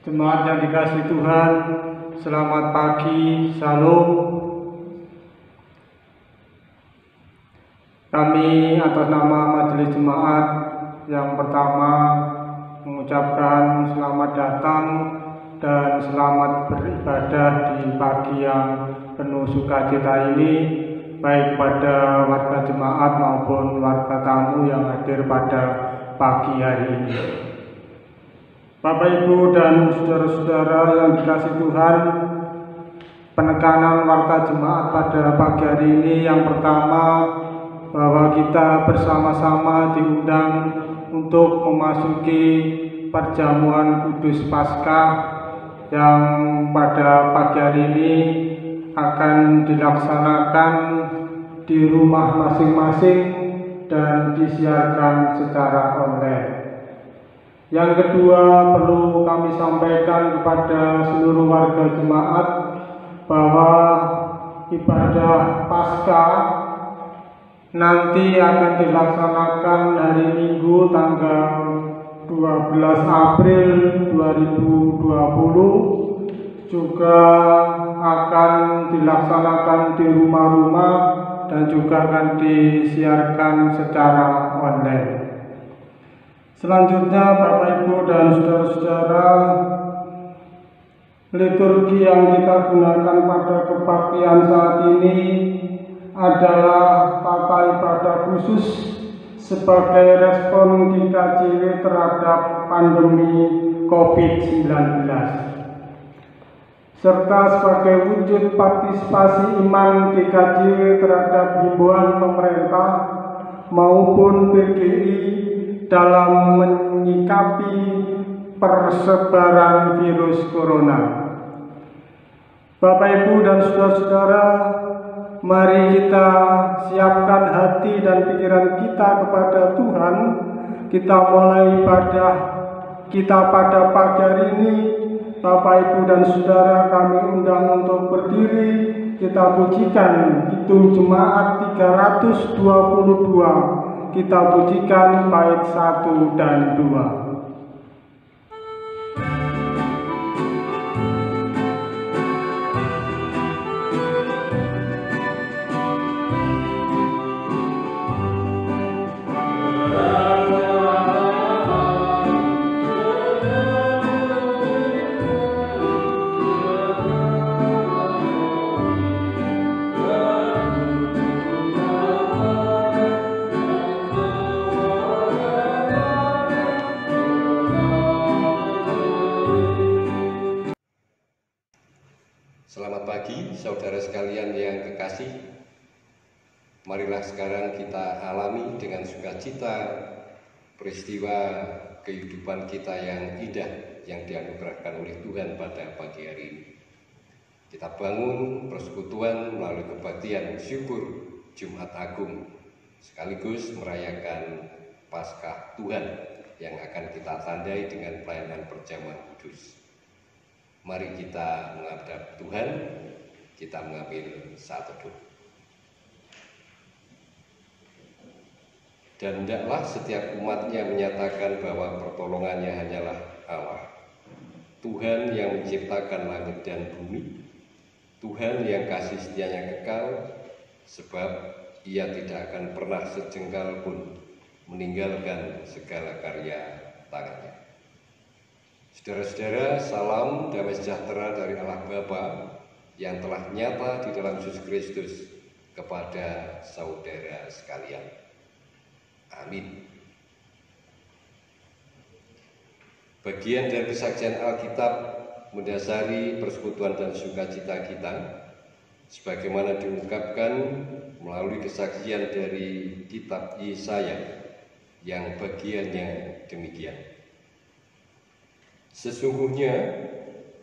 Jemaat yang dikasihi Tuhan, selamat pagi, Shalom. Kami atas nama Majelis Jemaat yang pertama mengucapkan selamat datang dan selamat beribadah di pagi yang penuh sukacita ini, baik pada warga jemaat maupun warga tamu yang hadir pada pagi hari ini. Bapak, Ibu, dan saudara-saudara yang dikasihi Tuhan, penekanan warga jemaat pada pagi hari ini yang pertama, bahwa kita bersama-sama diundang untuk memasuki perjamuan Kudus Paskah yang pada pagi hari ini akan dilaksanakan di rumah masing-masing dan disiarkan secara online. Yang kedua, perlu kami sampaikan kepada seluruh warga jemaat bahwa ibadah Paskah nanti akan dilaksanakan hari Minggu tanggal 12 April 2020, juga akan dilaksanakan di rumah-rumah dan juga akan disiarkan secara online. Selanjutnya, Bapak, Ibu, dan saudara-saudara, liturgi yang kita gunakan pada kebaktian saat ini adalah tata ibadah khusus sebagai respon GKJW terhadap pandemi COVID-19, serta sebagai wujud partisipasi iman GKJW terhadap himbauan pemerintah maupun PGRI dalam menyikapi persebaran virus corona. Bapak, Ibu, dan saudara-saudara, mari kita siapkan hati dan pikiran kita kepada Tuhan. Kita mulai ibadah kita pada pagi hari ini. Bapak, Ibu, dan saudara, kami undang untuk berdiri. Kita pujikan Kidung Jemaat 322. Kita pujikan bait 1 dan 2. Selamat pagi, saudara sekalian yang kekasih. Marilah sekarang kita alami dengan sukacita peristiwa kehidupan kita yang indah yang dianugerahkan oleh Tuhan pada pagi hari ini. Kita bangun persekutuan melalui kebaktian syukur Jumat Agung, sekaligus merayakan Paskah Tuhan yang akan kita tandai dengan pelayanan perjamuan kudus. Mari kita menghadap Tuhan, kita mengambil saat teduh. Dan hendaklah setiap umatnya menyatakan bahwa pertolongannya hanyalah Allah, Tuhan yang menciptakan langit dan bumi, Tuhan yang kasih setianya kekal, sebab Ia tidak akan pernah sejengkal pun meninggalkan segala karya tangannya. Saudara-saudara, salam damai sejahtera dari Allah Bapa yang telah nyata di dalam Yesus Kristus kepada saudara sekalian. Amin. Bagian dari kesaksian Alkitab mendasari persekutuan dan sukacita kita, sebagaimana diungkapkan melalui kesaksian dari kitab Yesaya yang bagiannya demikian. Sesungguhnya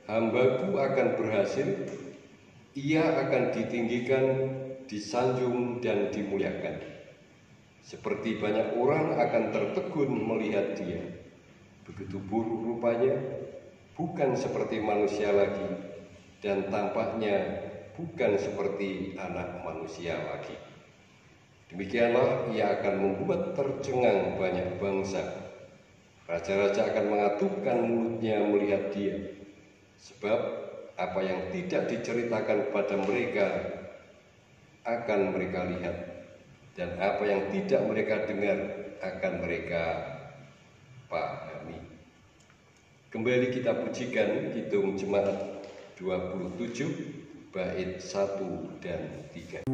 hamba-Ku akan berhasil, ia akan ditinggikan, disanjung dan dimuliakan. Seperti banyak orang akan tertegun melihat dia. Begitu buruk rupanya, bukan seperti manusia lagi, dan tampaknya bukan seperti anak manusia lagi. Demikianlah ia akan membuat tercengang banyak bangsa. Raja-raja akan mengatupkan mulutnya melihat dia, sebab apa yang tidak diceritakan kepada mereka akan mereka lihat, dan apa yang tidak mereka dengar akan mereka pahami. Kembali kita pujikan Kidung Jemaat 27 bait 1 dan 3.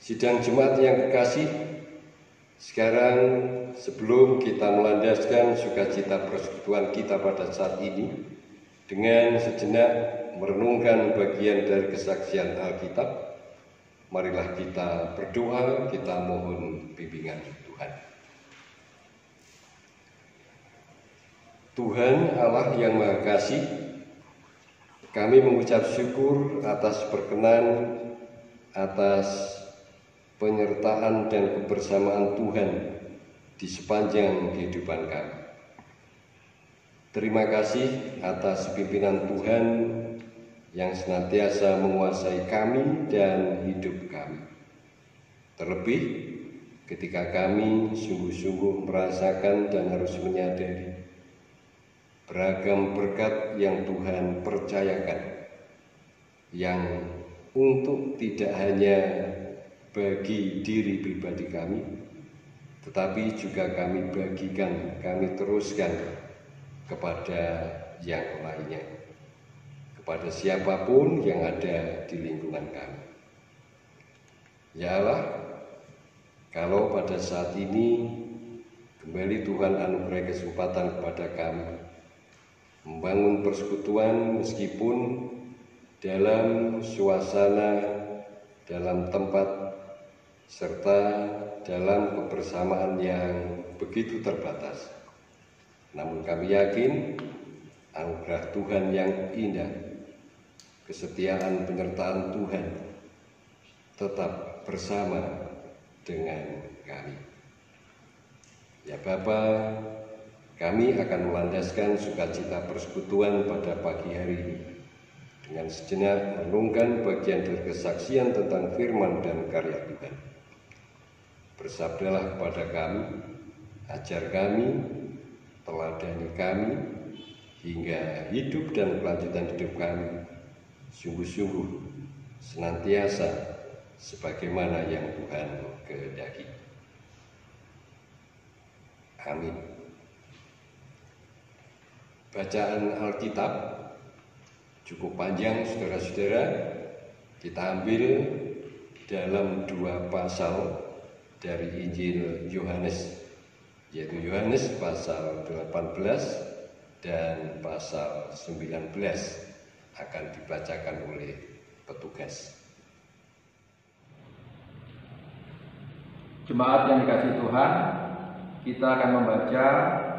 Sidang Jemaat yang kekasih, sekarang sebelum kita melandaskan sukacita persekutuan kita pada saat ini, dengan sejenak merenungkan bagian dari kesaksian Alkitab, marilah kita berdoa, kita mohon bimbingan Tuhan. Tuhan Allah yang Maha Kasih, kami mengucap syukur atas perkenan, atas penyertaan dan kebersamaan Tuhan di sepanjang kehidupan kami. Terima kasih atas pimpinan Tuhan yang senantiasa menguasai kami dan hidup kami. Terlebih ketika kami sungguh-sungguh merasakan dan harus menyadari beragam berkat yang Tuhan percayakan, yang untuk tidak hanya bagi diri pribadi kami, tetapi juga kami bagikan, kami teruskan kepada yang lainnya, kepada siapapun yang ada di lingkungan kami. Ya Allah, kalau pada saat ini kembali Tuhan anugerah kesempatan kepada kami membangun persekutuan meskipun dalam suasana, dalam tempat, serta dalam kebersamaan yang begitu terbatas. Namun kami yakin anugerah Tuhan yang indah, kesetiaan penyertaan Tuhan tetap bersama dengan kami. Ya Bapa, kami akan melandaskan sukacita persekutuan pada pagi hari ini dengan sejenak merenungkan bagian dari kesaksian tentang firman dan karya Tuhan. Bersabdalah kepada kami, ajar kami, teladani kami, hingga hidup dan kelanjutan hidup kami sungguh-sungguh senantiasa sebagaimana yang Tuhan kehendaki. Amin. Bacaan Alkitab cukup panjang, saudara-saudara. Kita ambil dalam 2 pasal dari Injil Yohanes, yaitu Yohanes pasal 18 dan pasal 19 akan dibacakan oleh petugas. Jemaat yang dikasihi Tuhan, kita akan membaca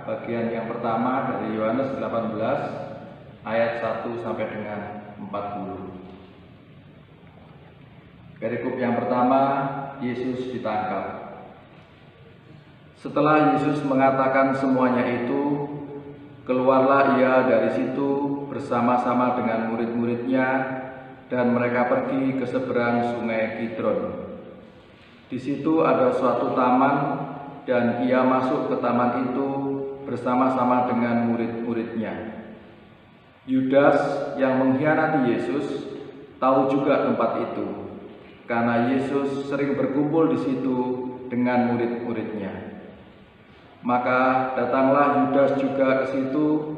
bagian yang pertama dari Yohanes 18 ayat 1 sampai dengan 40. Perikop yang pertama, Yesus ditangkap. Setelah Yesus mengatakan semuanya itu, keluarlah ia dari situ bersama-sama dengan murid-muridnya, dan mereka pergi ke seberang sungai Kidron. Di situ ada suatu taman, dan ia masuk ke taman itu bersama-sama dengan murid-muridnya. Yudas yang mengkhianati Yesus tahu juga tempat itu, karena Yesus sering berkumpul di situ dengan murid-muridnya. Maka datanglah Yudas juga ke situ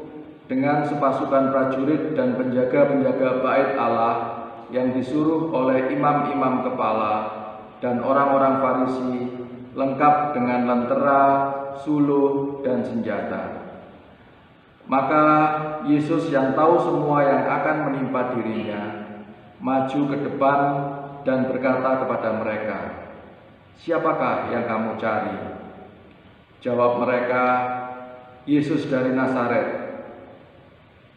dengan sepasukan prajurit dan penjaga-penjaga bait Allah yang disuruh oleh imam-imam kepala dan orang-orang Farisi, lengkap dengan lentera, suluh, dan senjata. Maka Yesus yang tahu semua yang akan menimpa dirinya, maju ke depan dan berkata kepada mereka, "Siapakah yang kamu cari?" Jawab mereka, "Yesus dari Nazaret."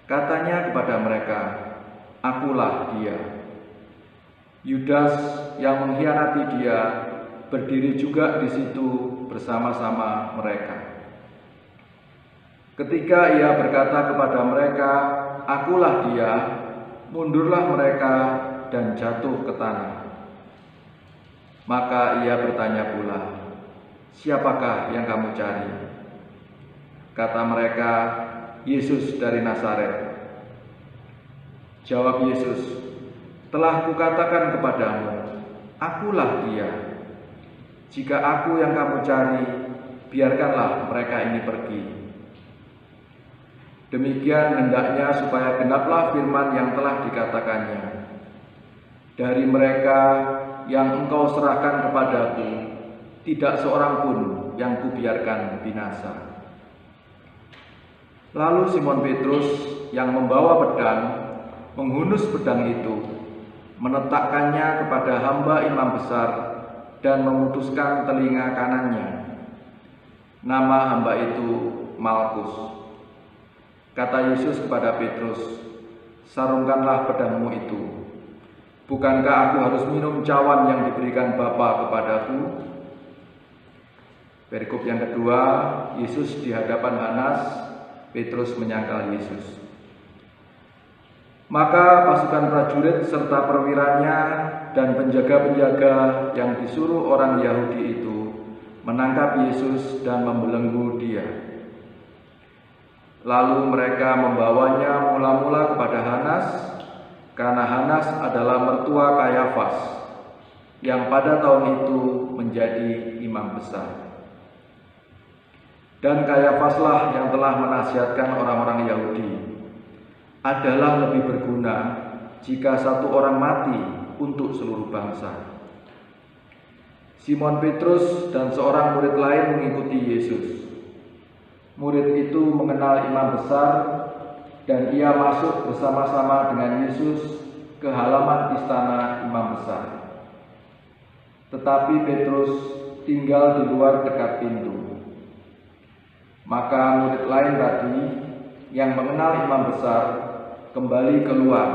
Katanya kepada mereka, "Akulah dia." Yudas yang mengkhianati dia berdiri juga di situ bersama-sama mereka. Ketika ia berkata kepada mereka, "Akulah dia," mundurlah mereka dan jatuh ke tanah. Maka ia bertanya pula, "Siapakah yang kamu cari?" Kata mereka, "Yesus dari Nazaret." Jawab Yesus, "Telah kukatakan kepadamu, akulah dia. Jika aku yang kamu cari, biarkanlah mereka ini pergi." Demikian hendaknya supaya genaplah firman yang telah dikatakannya, "Dari mereka yang engkau serahkan kepadaku, tidak seorang pun yang kubiarkan binasa." Lalu Simon Petrus yang membawa pedang menghunus pedang itu, menetakkannya kepada hamba imam besar dan memutuskan telinga kanannya. Nama hamba itu Malkus. Kata Yesus kepada Petrus, "Sarungkanlah pedangmu itu. Bukankah aku harus minum cawan yang diberikan Bapa kepadaku?" Perikop yang kedua, Yesus di hadapan Hanas, Petrus menyangkal Yesus. Maka pasukan prajurit serta perwiranya dan penjaga-penjaga yang disuruh orang Yahudi itu menangkap Yesus dan membelenggu dia. Lalu mereka membawanya mula-mula kepada Hanas, karena Hanas adalah mertua Kayafas, yang pada tahun itu menjadi imam besar. Dan Kayafaslah yang telah menasihatkan orang-orang Yahudi, adalah lebih berguna jika satu orang mati untuk seluruh bangsa. Simon Petrus dan seorang murid lain mengikuti Yesus. Murid itu mengenal imam besar, dan ia masuk bersama-sama dengan Yesus ke halaman istana imam besar. Tetapi Petrus tinggal di luar dekat pintu. Maka murid lain tadi yang mengenal imam besar kembali keluar,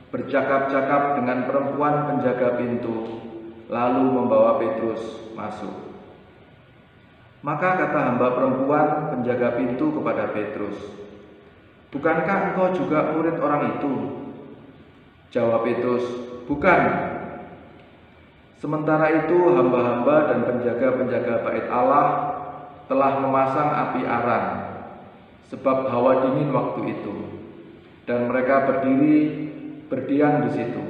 bercakap-cakap dengan perempuan penjaga pintu, lalu membawa Petrus masuk. Maka kata hamba perempuan penjaga pintu kepada Petrus, "Bukankah engkau juga murid orang itu?" Jawab Petrus, "Bukan." Sementara itu hamba-hamba dan penjaga-penjaga bait Allah telah memasang api arang, sebab hawa dingin waktu itu, dan mereka berdiam di situ.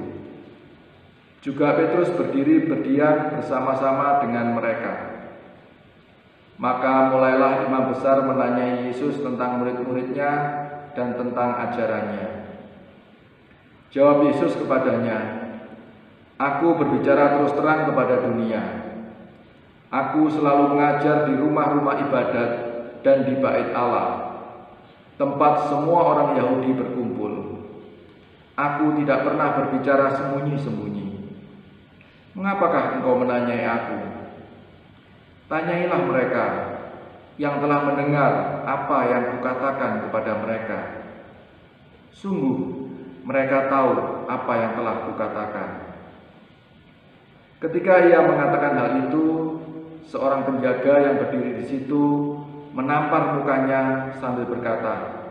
Juga Petrus berdiri berdiam bersama-sama dengan mereka. Maka mulailah imam besar menanyai Yesus tentang murid-muridnya dan tentang ajarannya. Jawab Yesus kepadanya, "Aku berbicara terus terang kepada dunia. Aku selalu mengajar di rumah-rumah ibadat dan di bait Allah, tempat semua orang Yahudi berkumpul. Aku tidak pernah berbicara sembunyi-sembunyi. Mengapakah engkau menanyai aku? Tanyailah mereka yang telah mendengar apa yang kukatakan kepada mereka. Sungguh, mereka tahu apa yang telah kukatakan. Ketika ia mengatakan hal itu, seorang penjaga yang berdiri di situ menampar mukanya sambil berkata,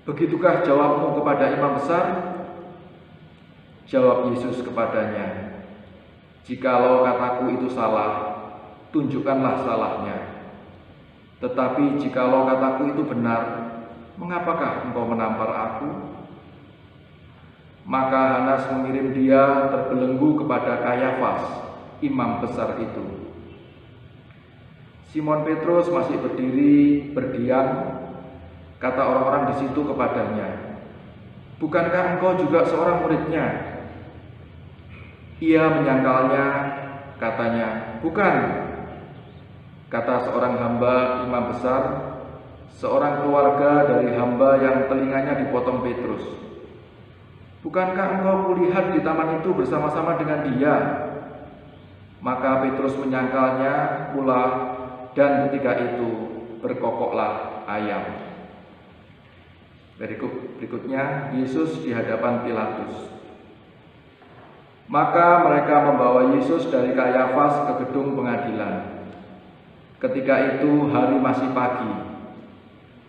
"Begitukah jawabmu kepada imam besar?" Jawab Yesus kepadanya, "Jikalau kataku itu salah, tunjukkanlah salahnya. Tetapi jikalau kataku itu benar, mengapakah engkau menampar aku?" Maka Hanas mengirim dia terbelenggu kepada Kayafas, imam besar itu. Simon Petrus masih berdiri berdiam. Kata orang-orang di situ kepadanya, "Bukankah engkau juga seorang muridnya?" Ia menyangkalnya, katanya, "Bukan." Kata seorang hamba imam besar, seorang keluarga dari hamba yang telinganya dipotong Petrus, "Bukankah engkau kulihat di taman itu bersama-sama dengan dia?" Maka Petrus menyangkalnya pula, dan ketika itu berkokoklah ayam. Berikutnya, Yesus di hadapan Pilatus. Maka mereka membawa Yesus dari Kayafas ke gedung pengadilan. Ketika itu hari masih pagi.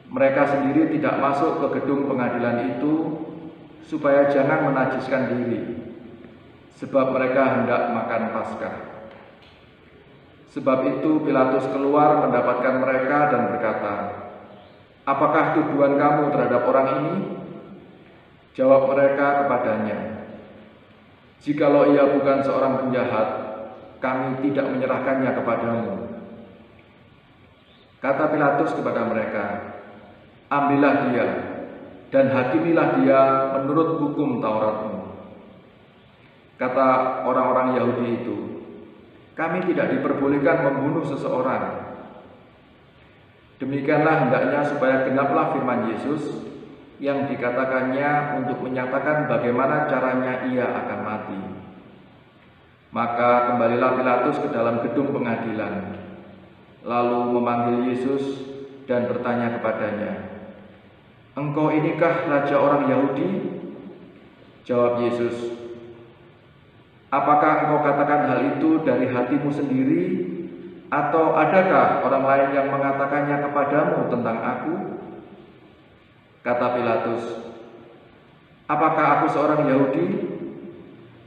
Mereka sendiri tidak masuk ke gedung pengadilan itu supaya jangan menajiskan diri, sebab mereka hendak makan Paskah. Sebab itu Pilatus keluar mendapatkan mereka dan berkata, "Apakah tuduhan kamu terhadap orang ini?" Jawab mereka kepadanya, "Jikalau ia bukan seorang penjahat, kami tidak menyerahkannya kepadamu." Kata Pilatus kepada mereka, "Ambillah dia dan hakimilah dia menurut hukum Tauratmu." Kata orang-orang Yahudi itu, "Kami tidak diperbolehkan membunuh seseorang." Demikianlah hendaknya supaya genaplah firman Yesus yang dikatakannya untuk menyatakan bagaimana caranya ia akan mati. Maka kembalilah Pilatus ke dalam gedung pengadilan, lalu memanggil Yesus dan bertanya kepadanya, "Engkau inikah raja orang Yahudi?" Jawab Yesus, "Apakah engkau katakan hal itu dari hatimu sendiri, atau adakah orang lain yang mengatakannya kepadamu tentang aku?" Kata Pilatus, "Apakah aku seorang Yahudi?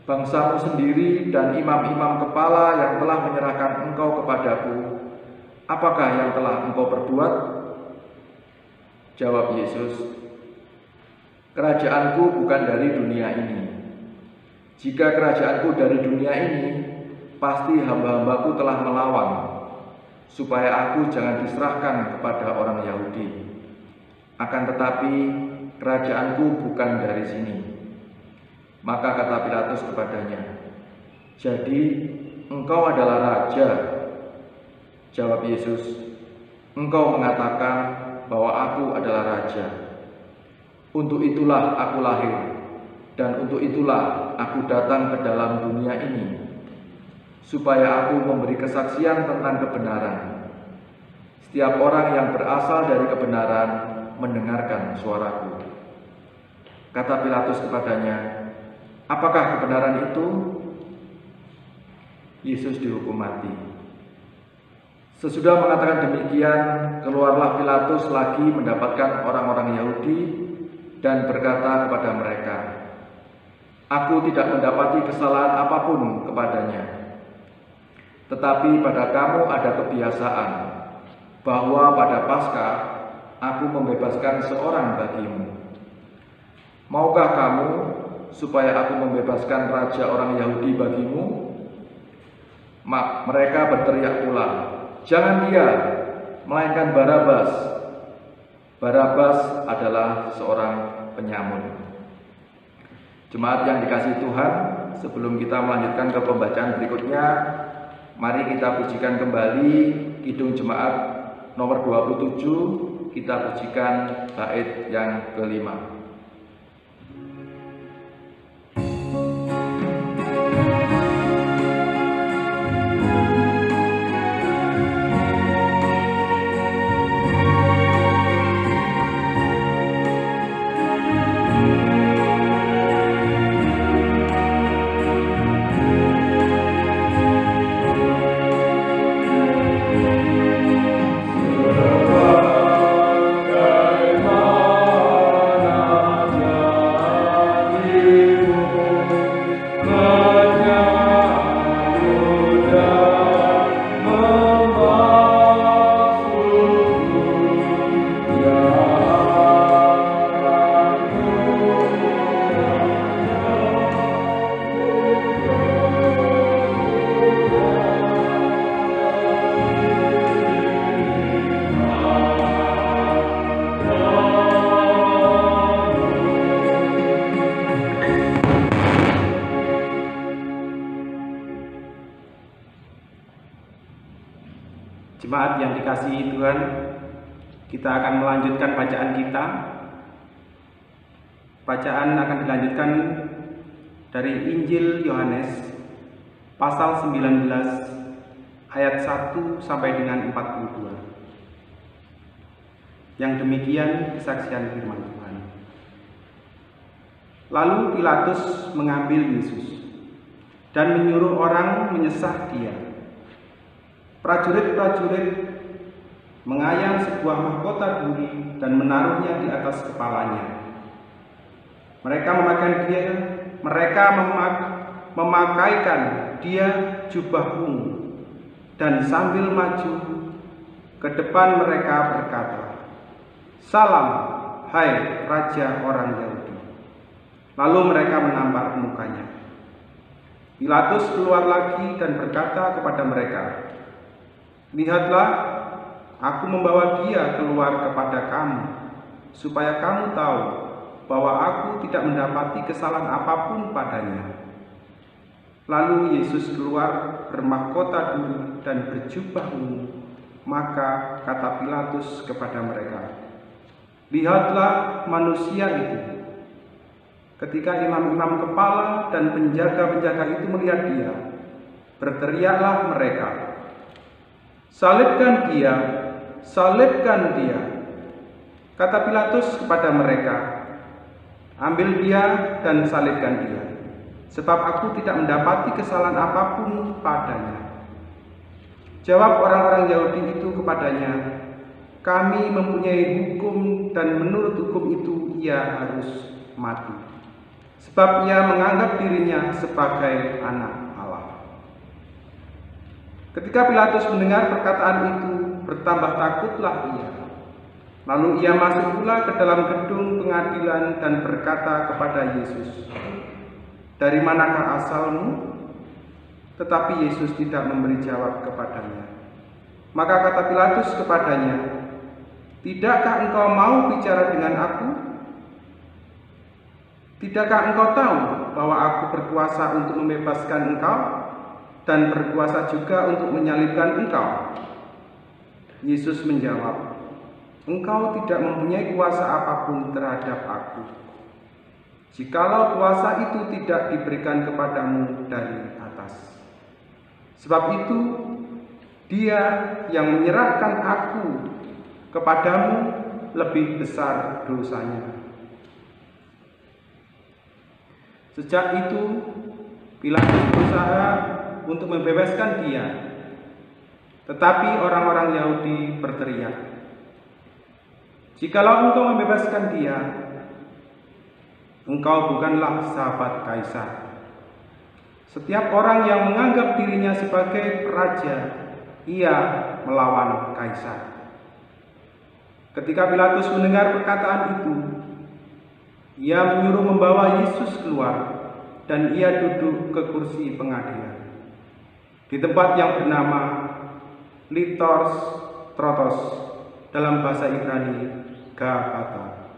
Bangsamu sendiri dan imam-imam kepala yang telah menyerahkan engkau kepadaku, apakah yang telah engkau perbuat?" Jawab Yesus, "Kerajaanku bukan dari dunia ini. Jika kerajaanku dari dunia ini, pasti hamba-hambaku telah melawan, supaya aku jangan diserahkan kepada orang Yahudi. Akan tetapi kerajaanku bukan dari sini." Maka kata Pilatus kepadanya, "Jadi engkau adalah raja?" Jawab Yesus, "Engkau mengatakan bahwa aku adalah raja. Untuk itulah aku lahir, dan untuk itulah aku datang ke dalam dunia ini, supaya aku memberi kesaksian tentang kebenaran. Setiap orang yang berasal dari kebenaran mendengarkan suaraku." Kata Pilatus kepadanya, "Apakah kebenaran itu?" Yesus dihukum mati. Sesudah mengatakan demikian, keluarlah Pilatus lagi mendapatkan orang-orang Yahudi dan berkata kepada mereka, "Aku tidak mendapati kesalahan apapun kepadanya. Tetapi pada kamu ada kebiasaan bahwa pada Paskah aku membebaskan seorang bagimu. Maukah kamu supaya aku membebaskan raja orang Yahudi bagimu?" Mereka berteriak pula, "Jangan dia, melainkan Barabas." Barabas adalah seorang penyamun. Jemaat yang dikasihi Tuhan, sebelum kita melanjutkan ke pembacaan berikutnya, Mari kita pujikan kembali Kidung Jemaat nomor 27, kita pujikan bait yang kelima. Jemaat yang dikasihi Tuhan, kita akan melanjutkan bacaan kita. Bacaan akan dilanjutkan dari Injil Yohanes pasal 19 ayat 1 sampai dengan 42. Yang demikian kesaksian firman Tuhan. Lalu Pilatus mengambil Yesus dan menyuruh orang menyesah Dia. Prajurit-prajurit mengayang sebuah mahkota duri dan menaruhnya di atas kepalanya. Mereka memakaikan dia jubah ungu dan sambil maju ke depan mereka berkata, "Salam, hai Raja orang Yahudi." Lalu mereka menampar mukanya. Pilatus keluar lagi dan berkata kepada mereka, "Lihatlah, aku membawa dia keluar kepada kamu, supaya kamu tahu bahwa aku tidak mendapati kesalahan apapun padanya." Lalu Yesus keluar bermahkota duri dan berjubah ungu. Maka kata Pilatus kepada mereka, "Lihatlah manusia itu." Ketika imam-imam kepala dan penjaga-penjaga itu melihat dia, berteriaklah mereka, "Salibkan dia, salibkan dia." Kata Pilatus kepada mereka, "Ambil dia dan salibkan dia, sebab aku tidak mendapati kesalahan apapun padanya." Jawab orang-orang Yahudi itu kepadanya, "Kami mempunyai hukum dan menurut hukum itu ia harus mati, sebab ia menganggap dirinya sebagai anak Allah." Ketika Pilatus mendengar perkataan itu, bertambah takutlah ia. Lalu ia masuk pula ke dalam gedung pengadilan dan berkata kepada Yesus, "Dari manakah asalmu?" Tetapi Yesus tidak memberi jawab kepadanya. Maka kata Pilatus kepadanya, "Tidakkah engkau mau bicara dengan aku? Tidakkah engkau tahu bahwa aku berkuasa untuk membebaskan engkau dan berkuasa juga untuk menyalibkan engkau?" Yesus menjawab, "Engkau tidak mempunyai kuasa apapun terhadap aku, jikalau kuasa itu tidak diberikan kepadamu dari atas. Sebab itu, Dia yang menyerahkan aku kepadamu lebih besar dosanya." Sejak itu, Pilatus berusaha untuk membebaskan dia. Tetapi orang-orang Yahudi berteriak, "Jikalau engkau membebaskan dia, engkau bukanlah sahabat Kaisar. Setiap orang yang menganggap dirinya sebagai raja, ia melawan Kaisar." Ketika Pilatus mendengar perkataan itu, ia menyuruh membawa Yesus keluar dan ia duduk ke kursi pengadilan di tempat yang bernama Litos Trotos, dalam bahasa Ibrani Gabata.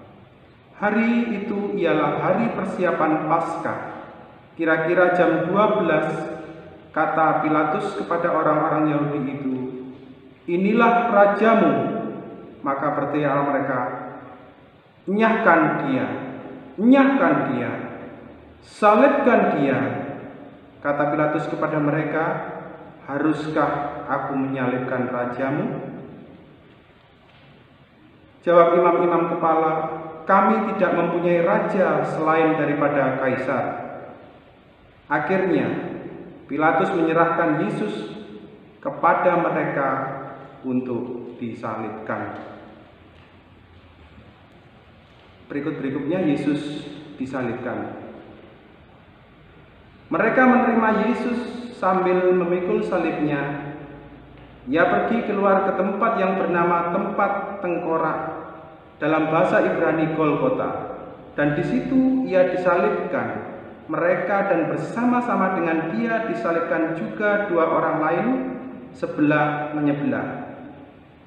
Hari itu ialah hari persiapan Paskah. Kira-kira jam 12 Kata Pilatus kepada orang-orang Yahudi itu, "Inilah rajamu." Maka berteriaklah mereka, "Enyahkan dia, enyahkan dia, salibkan dia." Kata Pilatus kepada mereka, "Haruskah aku menyalibkan rajamu?" Jawab imam-imam kepala, "Kami tidak mempunyai raja selain daripada Kaisar." Akhirnya Pilatus menyerahkan Yesus kepada mereka untuk disalibkan. Berikutnya Yesus disalibkan. Mereka menerima Yesus sambil memikul salibnya. Ia pergi keluar ke tempat yang bernama tempat tengkorak, dalam bahasa Ibrani Golgota, dan di situ ia disalibkan. Mereka dan bersama-sama dengan dia disalibkan juga dua orang lain, sebelah menyebelah.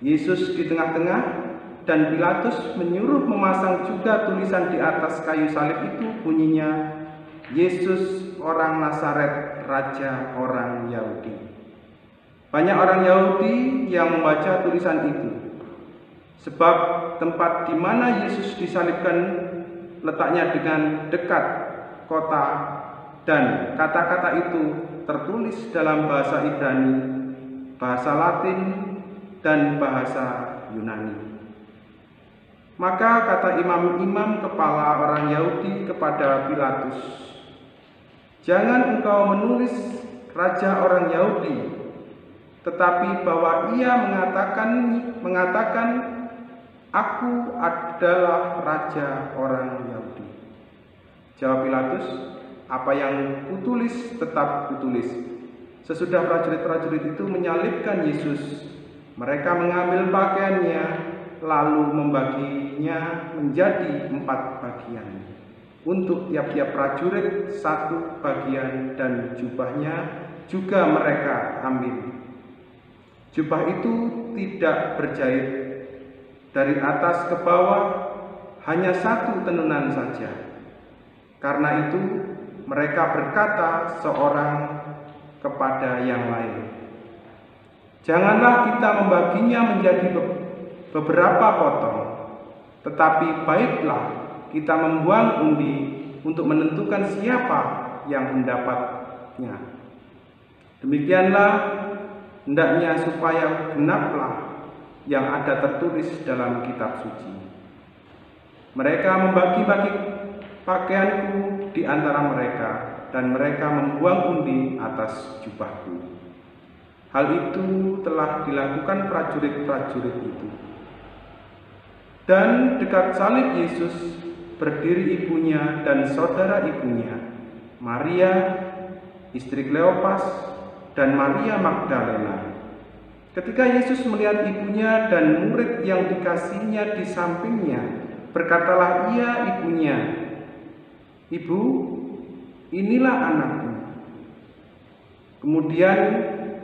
Yesus di tengah-tengah, dan Pilatus menyuruh memasang juga tulisan di atas kayu salib itu, bunyinya, "Yesus orang Nazaret, Raja orang Yahudi." Banyak orang Yahudi yang membaca tulisan itu, sebab tempat di mana Yesus disalibkan letaknya dengan dekat kota, dan kata-kata itu tertulis dalam bahasa Ibrani, bahasa Latin, dan bahasa Yunani. Maka kata imam-imam kepala orang Yahudi kepada Pilatus, "Jangan engkau menulis Raja orang Yahudi, tetapi bahwa ia mengatakan, Aku adalah Raja orang Yahudi." Jawab Pilatus, "Apa yang kutulis tetap kutulis." Sesudah prajurit-prajurit itu menyalibkan Yesus, mereka mengambil pakaiannya lalu membaginya menjadi 4 bagian. Untuk tiap-tiap prajurit 1 bagian, dan jubahnya juga mereka ambil. Jubah itu tidak berjahit, dari atas ke bawah hanya 1 tenunan saja. Karena itu mereka berkata seorang kepada yang lain, "Janganlah kita membaginya menjadi beberapa potong, tetapi baiklah kita membuang undi untuk menentukan siapa yang mendapatnya. Demikianlah hendaknya supaya genaplah yang ada tertulis dalam kitab suci. Mereka membagi-bagi pakaianku di antara mereka, dan mereka membuang undi atas jubahku." Hal itu telah dilakukan prajurit-prajurit itu. Dan dekat salib Yesus berdiri ibunya dan saudara ibunya, Maria, istri Kleopas, dan Maria Magdalena. Ketika Yesus melihat ibunya dan murid yang dikasihnya di sampingnya, berkatalah ia ibunya, "Ibu, inilah anakmu." Kemudian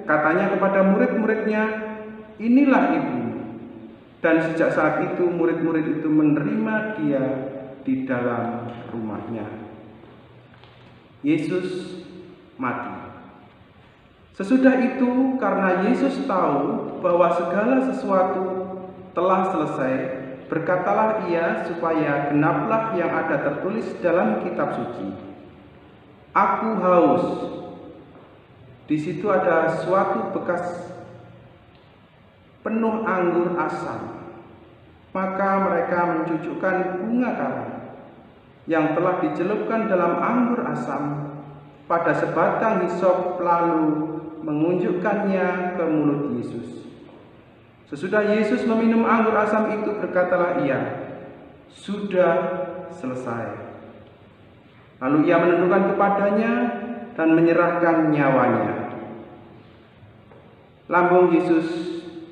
katanya kepada murid-muridnya, "Inilah ibumu." Dan sejak saat itu murid-murid itu menerima dia di dalam rumahnya. Yesus mati. Sesudah itu, karena Yesus tahu bahwa segala sesuatu telah selesai, berkatalah ia supaya genaplah yang ada tertulis dalam kitab suci, "Aku haus." Di situ ada suatu bekas penuh anggur asam. Maka mereka mencucukkan bunga kara yang telah dicelupkan dalam anggur asam pada sebatang hisop, lalu mengunjukkannya ke mulut Yesus. Sesudah Yesus meminum anggur asam itu, berkatalah ia, "Sudah selesai." Lalu ia menundukkan kepadanya dan menyerahkan nyawanya. Lambung Yesus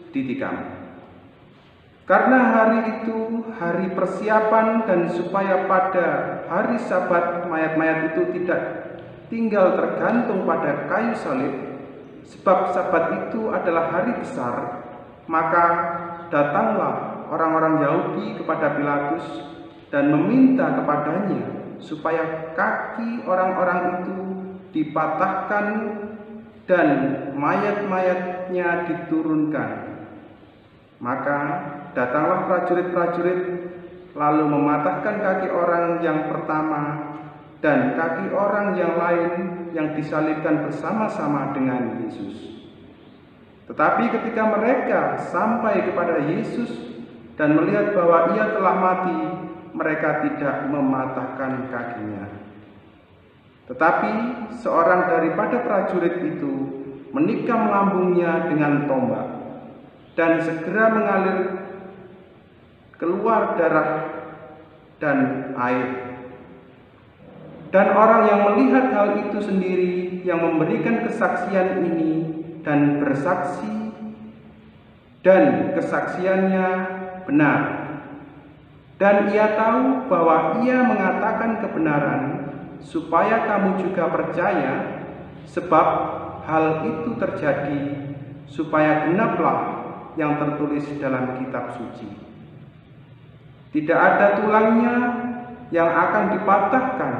ditikam. Karena hari itu hari persiapan, dan supaya pada hari Sabat mayat-mayat itu tidak tinggal tergantung pada kayu salib, sebab Sabat itu adalah hari besar, maka datanglah orang-orang Yahudi kepada Pilatus dan meminta kepadanya supaya kaki orang-orang itu dipatahkan dan mayat-mayatnya diturunkan. Maka datanglah prajurit-prajurit lalu mematahkan kaki orang yang pertama dan kaki orang yang lain yang disalibkan bersama-sama dengan Yesus. Tetapi ketika mereka sampai kepada Yesus dan melihat bahwa ia telah mati, mereka tidak mematahkan kakinya. Tetapi seorang daripada prajurit itu menikam lambungnya dengan tombak, dan segera mengalir keluar darah dan air. Dan orang yang melihat hal itu sendiri, yang memberikan kesaksian ini dan bersaksi, dan kesaksiannya benar. Dan ia tahu bahwa ia mengatakan kebenaran, supaya kamu juga percaya, sebab hal itu terjadi supaya genaplah yang tertulis dalam kitab suci. Tidak ada tulangnya yang akan dipatahkan,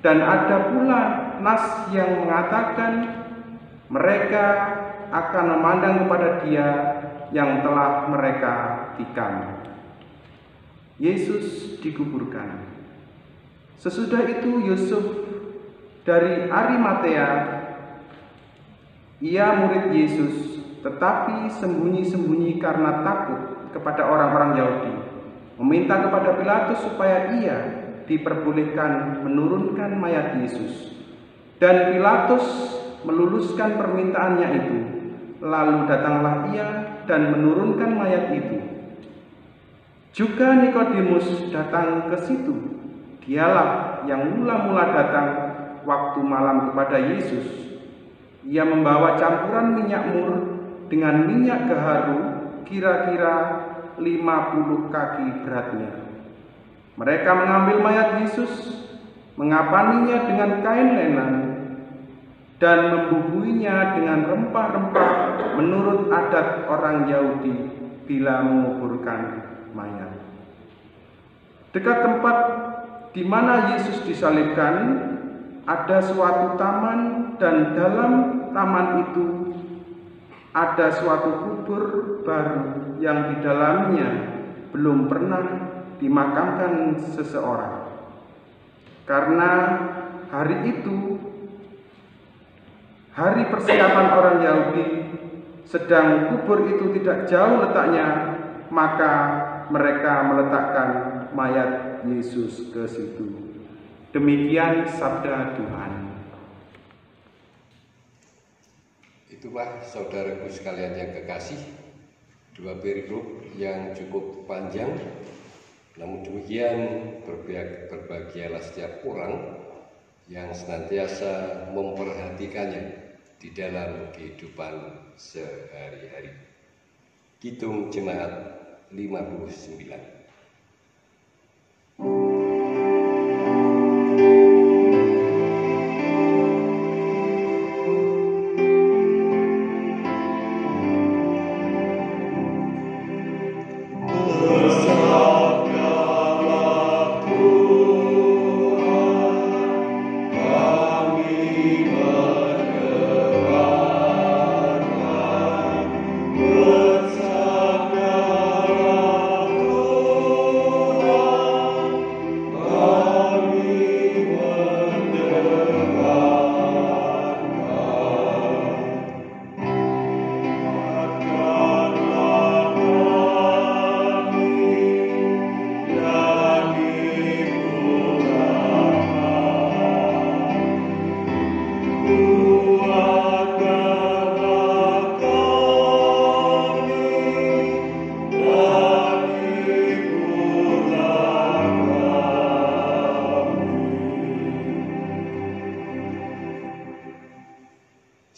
dan ada pula nas yang mengatakan mereka akan memandang kepada Dia yang telah mereka tikam. Yesus dikuburkan. Sesudah itu Yusuf dari Arimatea, ia murid Yesus, tetapi sembunyi-sembunyi karena takut kepada orang-orang Yahudi, meminta kepada Pilatus supaya ia diperbolehkan menurunkan mayat Yesus. Dan Pilatus meluluskan permintaannya itu. Lalu datanglah ia dan menurunkan mayat itu. Juga Nikodemus datang ke situ. Dialah yang mula-mula datang waktu malam kepada Yesus. Ia membawa campuran minyak mur dengan minyak gaharu, kira-kira 50 kaki beratnya. Mereka mengambil mayat Yesus, mengapaninya dengan kain lenan, dan membubuinya dengan rempah-rempah menurut adat orang Yahudi bila menguburkan mayat. Dekat tempat di mana Yesus disalibkan, ada suatu taman, dan dalam taman itu ada suatu kubur baru yang di dalamnya belum pernah dimakamkan seseorang. Karena hari itu hari persiapan orang Yahudi, sedang kubur itu tidak jauh letaknya, maka mereka meletakkan mayat Yesus ke situ. Demikian sabda Tuhan. Itulah saudaraku sekalian yang kekasih, dua perikop yang cukup panjang. Namun demikian berbahagialah setiap orang yang senantiasa memperhatikannya di dalam kehidupan sehari-hari. Kidung Jemaat 59.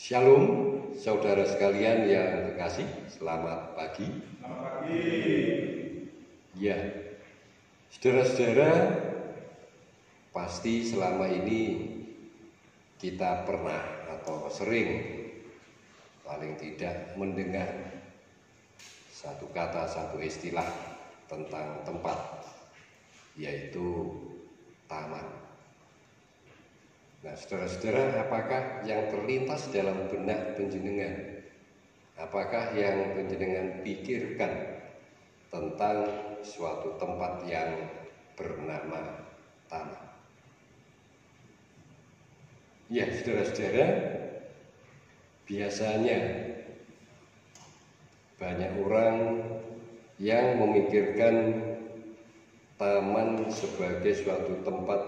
Shalom, saudara sekalian yang kekasih, selamat pagi. Selamat pagi. Ya, saudara-saudara, pasti selama ini kita pernah atau sering paling tidak mendengar satu kata, satu istilah tentang tempat, yaitu taman. Nah, saudara-saudara, apakah yang terlintas dalam benak panjenengan? Apakah yang panjenengan pikirkan tentang suatu tempat yang bernama tanah? Ya, saudara-saudara, biasanya banyak orang yang memikirkan taman sebagai suatu tempat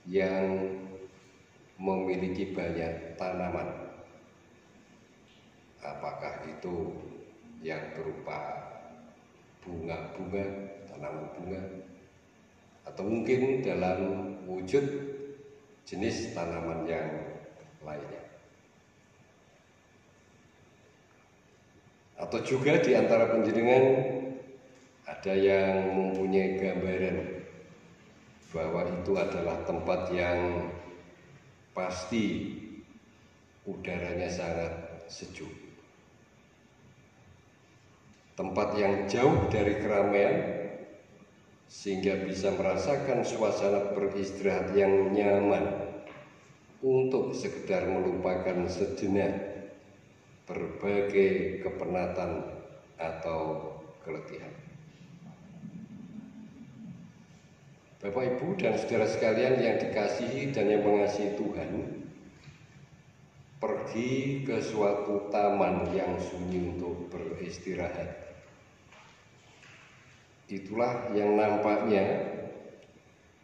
yang memiliki banyak tanaman. Apakah itu yang berupa bunga-bunga, tanaman bunga, atau mungkin dalam wujud jenis tanaman yang lainnya. Atau juga di antara panjenengan ada yang mempunyai gambaran bahwa itu adalah tempat yang pasti udaranya sangat sejuk. Tempat yang jauh dari keramaian sehingga bisa merasakan suasana beristirahat yang nyaman untuk sekedar melupakan sejenak berbagai kepenatan atau keletihan. Bapak, Ibu, dan saudara sekalian yang dikasihi dan yang mengasihi Tuhan, pergi ke suatu taman yang sunyi untuk beristirahat. Itulah yang nampaknya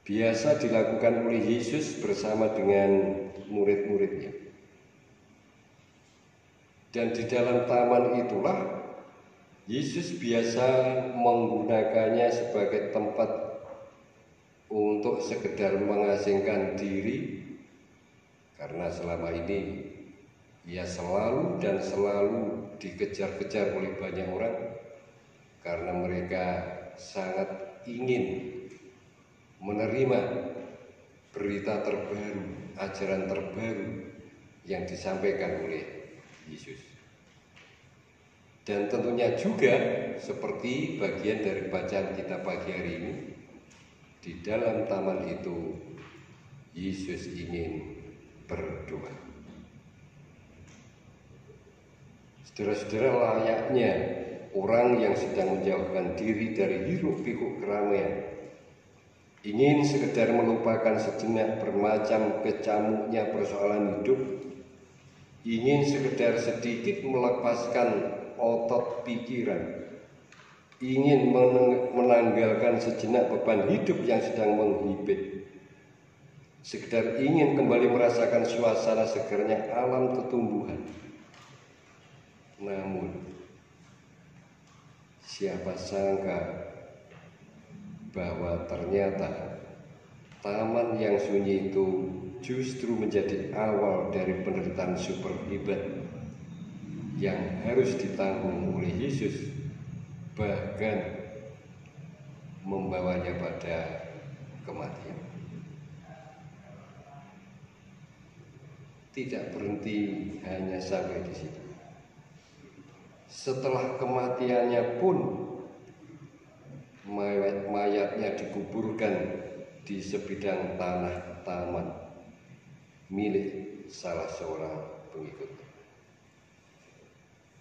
biasa dilakukan oleh Yesus bersama dengan murid-muridnya. Dan di dalam taman itulah Yesus biasa menggunakannya sebagai tempat untuk sekedar mengasingkan diri, karena selama ini ia selalu dan selalu dikejar-kejar oleh banyak orang karena mereka sangat ingin menerima berita terbaru, ajaran terbaru yang disampaikan oleh Yesus. Dan tentunya juga seperti bagian dari bacaan kita pagi hari ini, di dalam taman itu Yesus ingin berdoa. Saudara-saudara, layaknya orang yang sedang menjauhkan diri dari hiruk-pikuk keramaian, ingin sekedar melupakan sejenak bermacam kecamuknya persoalan hidup, ingin sekedar sedikit melepaskan otot pikiran, ingin menanggalkan sejenak beban hidup yang sedang menghibit, sekedar ingin kembali merasakan suasana segernya alam ketumbuhan. Namun siapa sangka bahwa ternyata taman yang sunyi itu justru menjadi awal dari penderitaan super hebat yang harus ditanggung oleh Yesus, bahkan membawanya pada kematian. Tidak berhenti hanya sampai di situ. Setelah kematiannya pun mayatnya dikuburkan di sebidang tanah taman milik salah seorang pengikutnya.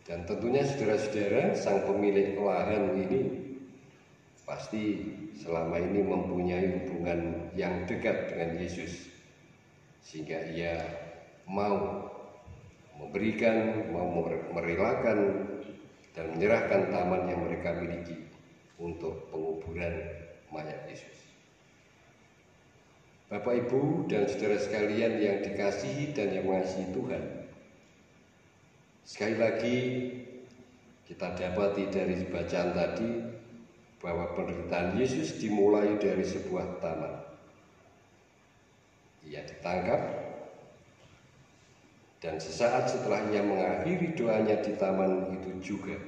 Dan tentunya saudara-saudara, sang pemilik lahan ini pasti selama ini mempunyai hubungan yang dekat dengan Yesus, sehingga ia mau memberikan, mau merelakan dan menyerahkan taman yang mereka miliki untuk penguburan mayat Yesus. Bapak, Ibu, dan saudara sekalian yang dikasihi dan yang mengasihi Tuhan, sekali lagi kita dapati dari bacaan tadi bahwa penderitaan Yesus dimulai dari sebuah taman. Ia ditangkap, dan sesaat setelah ia mengakhiri doanya di taman itu juga,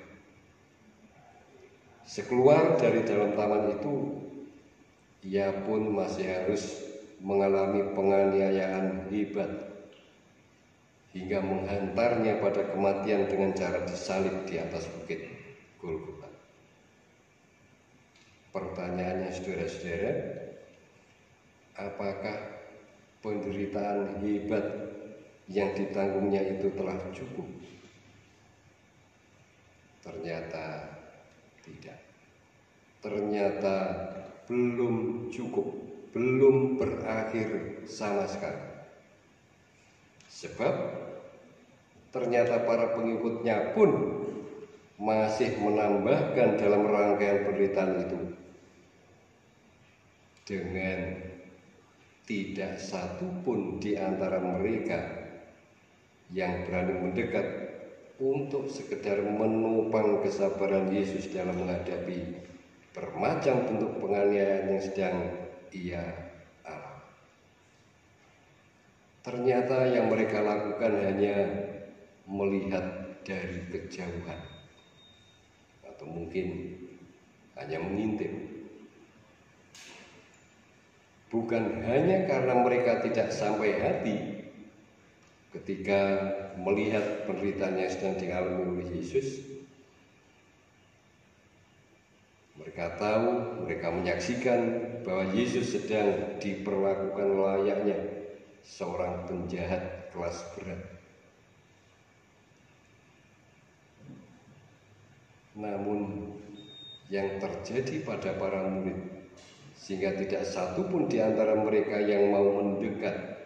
sekeluar dari dalam taman itu, ia pun masih harus mengalami penganiayaan hebat hingga menghantarnya pada kematian dengan cara disalib di atas bukit Golgota. Pertanyaannya, saudara-saudara, apakah penderitaan hebat yang ditanggungnya itu telah cukup. Ternyata tidak. Ternyata belum cukup, belum berakhir sama sekali. Sebab ternyata para pengikutnya pun masih menambahkan dalam rangkaian penderitaan itu dengan tidak satu pun di antara mereka yang berani mendekat untuk sekedar menopang kesabaran Yesus dalam menghadapi bermacam bentuk penganiayaan yang sedang ia alami. Ternyata yang mereka lakukan hanya melihat dari kejauhan, atau mungkin hanya mengintip. Bukan hanya karena mereka tidak sampai hati ketika melihat penderitaan yang sedang dialami oleh Yesus. Mereka tahu, mereka menyaksikan bahwa Yesus sedang diperlakukan layaknya seorang penjahat kelas berat. Namun yang terjadi pada para murid, sehingga tidak satu pun di antara mereka yang mau mendekat,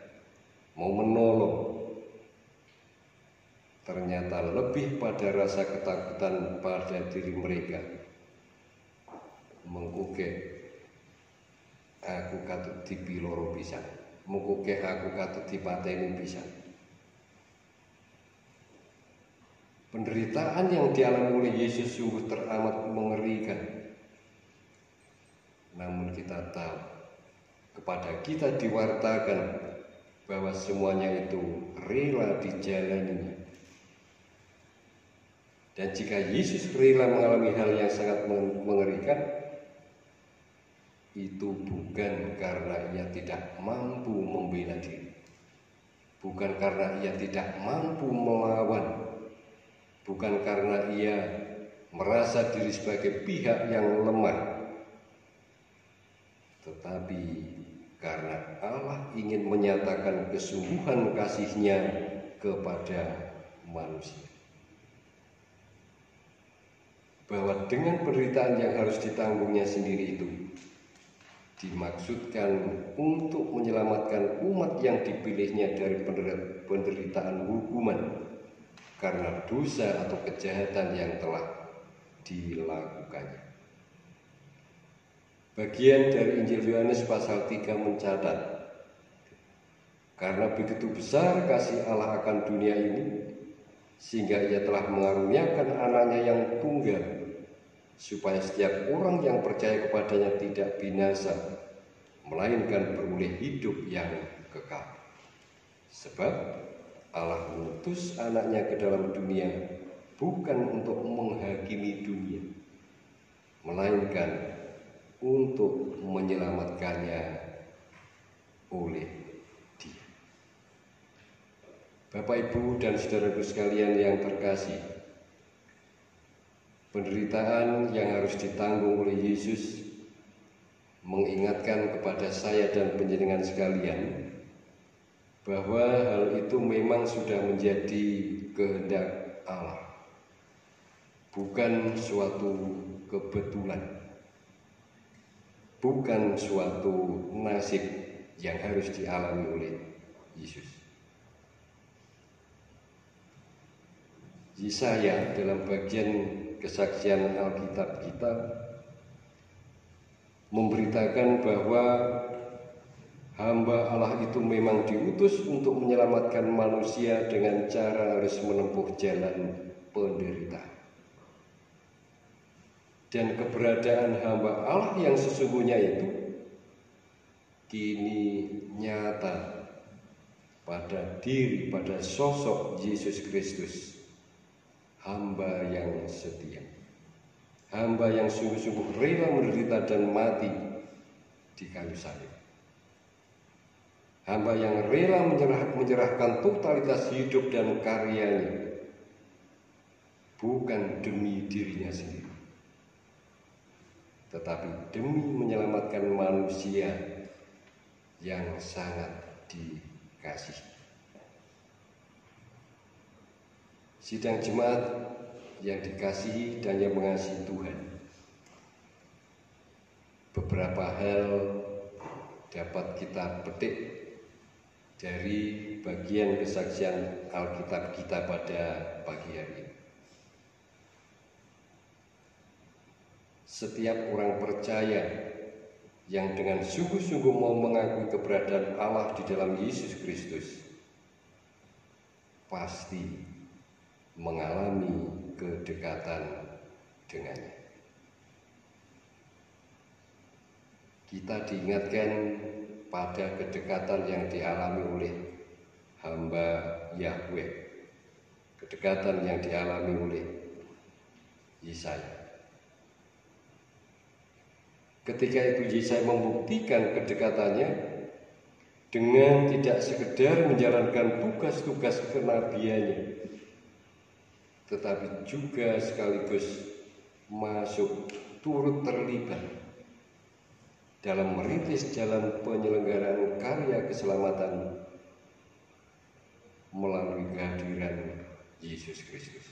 mau menolong, ternyata lebih pada rasa ketakutan pada diri mereka. Mengkukek, aku katut dipiloro pisan. Mengkukek, aku katut dipateni pisan. Penderitaan yang dialami oleh Yesus sungguh teramat mengerikan. Namun kita tahu, kepada kita diwartakan bahwa semuanya itu rela dijalaninya. Dan jika Yesus rela mengalami hal yang sangat mengerikan, itu bukan karena ia tidak mampu membela diri, bukan karena ia tidak mampu melawan, bukan karena ia merasa diri sebagai pihak yang lemah, tetapi karena Allah ingin menyatakan kesungguhan kasih-Nya kepada manusia. Bahwa dengan penderitaan yang harus ditanggungnya sendiri itu dimaksudkan untuk menyelamatkan umat yang dipilihnya dari penderitaan hukuman karena dosa atau kejahatan yang telah dilakukannya. Bagian dari Injil Yohanes pasal 3 mencatat, karena begitu besar kasih Allah akan dunia ini, sehingga ia telah mengaruniakan anaknya yang tunggal, supaya setiap orang yang percaya kepadanya tidak binasa, melainkan beroleh hidup yang kekal. Sebab Allah mengutus anaknya ke dalam dunia bukan untuk menghakimi dunia, melainkan untuk menyelamatkannya oleh Dia. Bapak, Ibu, dan saudaraku sekalian yang terkasih, penderitaan yang harus ditanggung oleh Yesus mengingatkan kepada saya dan panjenengan sekalian bahwa hal itu memang sudah menjadi kehendak Allah, bukan suatu kebetulan, bukan suatu nasib yang harus dialami oleh Yesus. Yesaya dalam bagian kesaksian Alkitab kita memberitakan bahwa hamba Allah itu memang diutus untuk menyelamatkan manusia dengan cara harus menempuh jalan penderitaan. Dan keberadaan hamba Allah yang sesungguhnya itu kini nyata pada diri, pada sosok Yesus Kristus, hamba yang setia, hamba yang sungguh-sungguh rela menderita dan mati di kayu salib, hamba yang rela menyerahkan totalitas hidup dan karyanya bukan demi dirinya sendiri, tetapi demi menyelamatkan manusia yang sangat dikasihi. Sidang jemaat yang dikasihi dan yang mengasihi Tuhan, beberapa hal dapat kita petik dari bagian kesaksian Alkitab kita pada pagi hari ini. Setiap orang percaya yang dengan sungguh-sungguh mau mengakui keberadaan Allah di dalam Yesus Kristus pasti mengalami kedekatan dengannya. Kita diingatkan pada kedekatan yang dialami oleh hamba Yahweh, kedekatan yang dialami oleh Yesaya. Ketika itu Yesaya membuktikan kedekatannya dengan tidak sekedar menjalankan tugas-tugas kenabiannya, tetapi juga sekaligus masuk turut terlibat dalam merintis jalan penyelenggaraan karya keselamatan melalui kehadiran Yesus Kristus.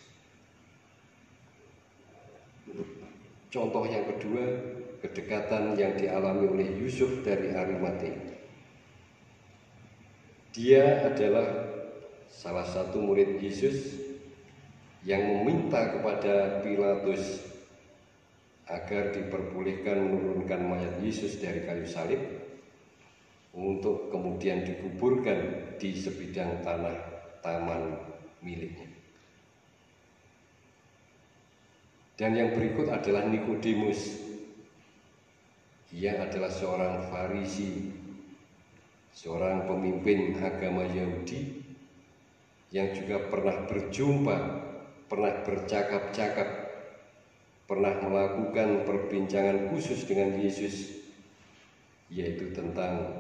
Contoh yang kedua, kedekatan yang dialami oleh Yusuf dari Arimatea. Dia adalah salah satu murid Yesus yang meminta kepada Pilatus agar diperbolehkan menurunkan mayat Yesus dari kayu salib untuk kemudian dikuburkan di sebidang tanah taman miliknya. Dan yang berikut adalah Nikodemus. Ia adalah seorang Farisi, seorang pemimpin agama Yahudi yang juga pernah berjumpa, pernah bercakap-cakap, pernah melakukan perbincangan khusus dengan Yesus, yaitu tentang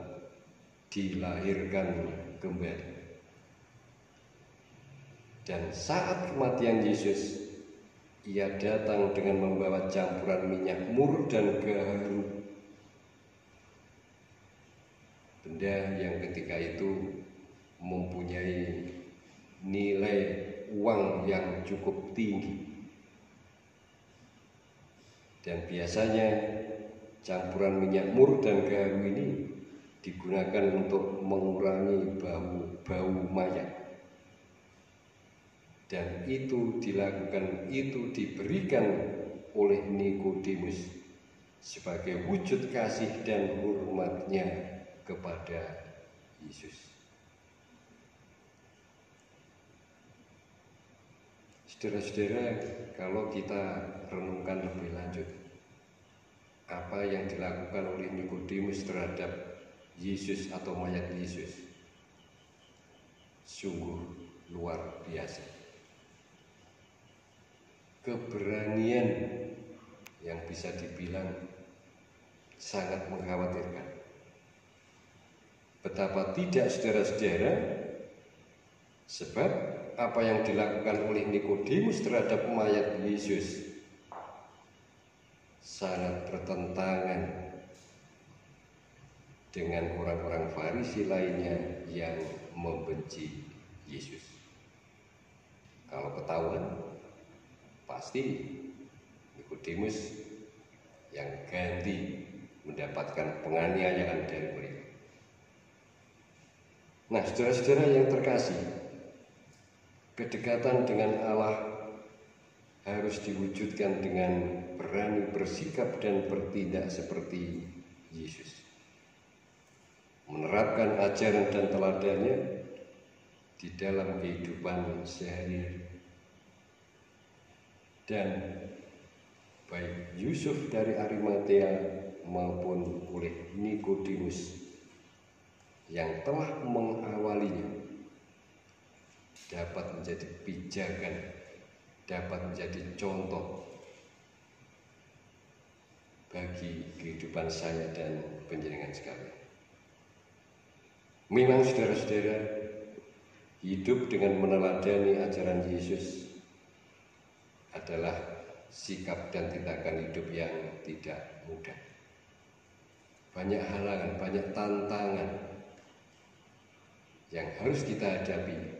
dilahirkan kembali. Dan saat kematian Yesus, ia datang dengan membawa campuran minyak mur dan gaharu, benda yang ketika itu mempunyai nilai uang yang cukup tinggi. Dan biasanya campuran minyak mur dan gaharu ini digunakan untuk mengurangi bau mayat. Dan itu dilakukan, itu diberikan oleh Nikodemus sebagai wujud kasih dan hormatnya kepada Yesus. Saudara-saudara, kalau kita renungkan lebih lanjut, apa yang dilakukan oleh Nikodemus terhadap Yesus atau mayat Yesus sungguh luar biasa. Keberanian yang bisa dibilang sangat mengkhawatirkan. Betapa tidak, saudara-saudara, sebab apa yang dilakukan oleh Nikodemus terhadap mayat Yesus sangat bertentangan dengan orang-orang Farisi lainnya yang membenci Yesus. Kalau ketahuan, pasti Nikodemus yang ganti mendapatkan penganiayaan dari mereka. Nah, saudara-saudara yang terkasih, kedekatan dengan Allah harus diwujudkan dengan berani bersikap dan bertindak seperti Yesus. Menerapkan ajaran dan teladannya di dalam kehidupan sehari-hari. Dan baik Yusuf dari Arimatea maupun oleh Nikodemus yang telah mengawalinya dapat menjadi pijakan, dapat menjadi contoh bagi kehidupan saya dan panjenengan sekalian. Memang saudara-saudara, hidup dengan meneladani ajaran Yesus adalah sikap dan tindakan hidup yang tidak mudah. Banyak halangan, banyak tantangan. yang harus kita hadapi,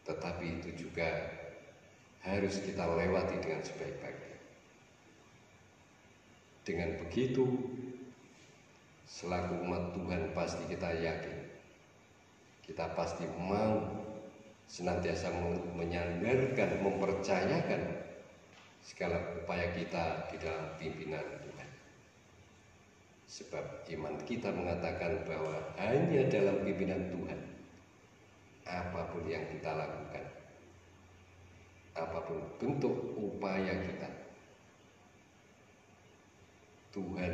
tetapi itu juga harus kita lewati dengan sebaik-baiknya. Dengan begitu, selaku umat Tuhan pasti kita yakin, kita pasti mau senantiasa menyandarkan, mempercayakan segala upaya kita di dalam pimpinan Tuhan. Sebab iman kita mengatakan bahwa hanya dalam pimpinan Tuhan, apapun yang kita lakukan, apapun bentuk upaya kita, Tuhan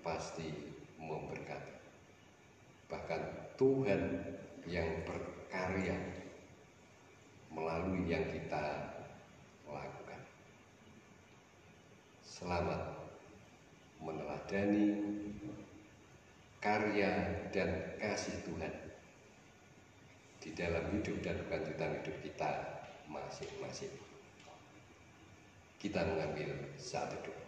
pasti memberkati. Bahkan Tuhan yang berkarya melalui yang kita lakukan. Selamat meneladani karya dan kasih Tuhan di dalam hidup dan kelanjutan hidup kita masing-masing. Kita mengambil saat teduh.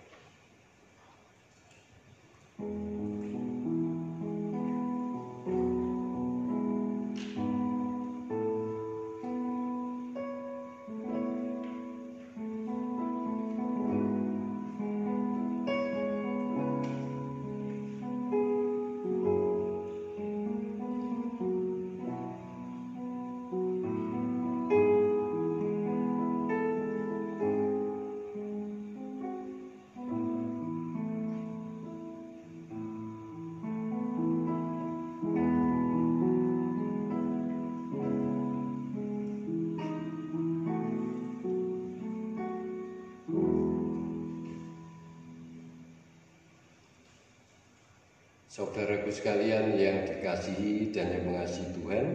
Saudaraku sekalian yang dikasihi dan yang mengasihi Tuhan,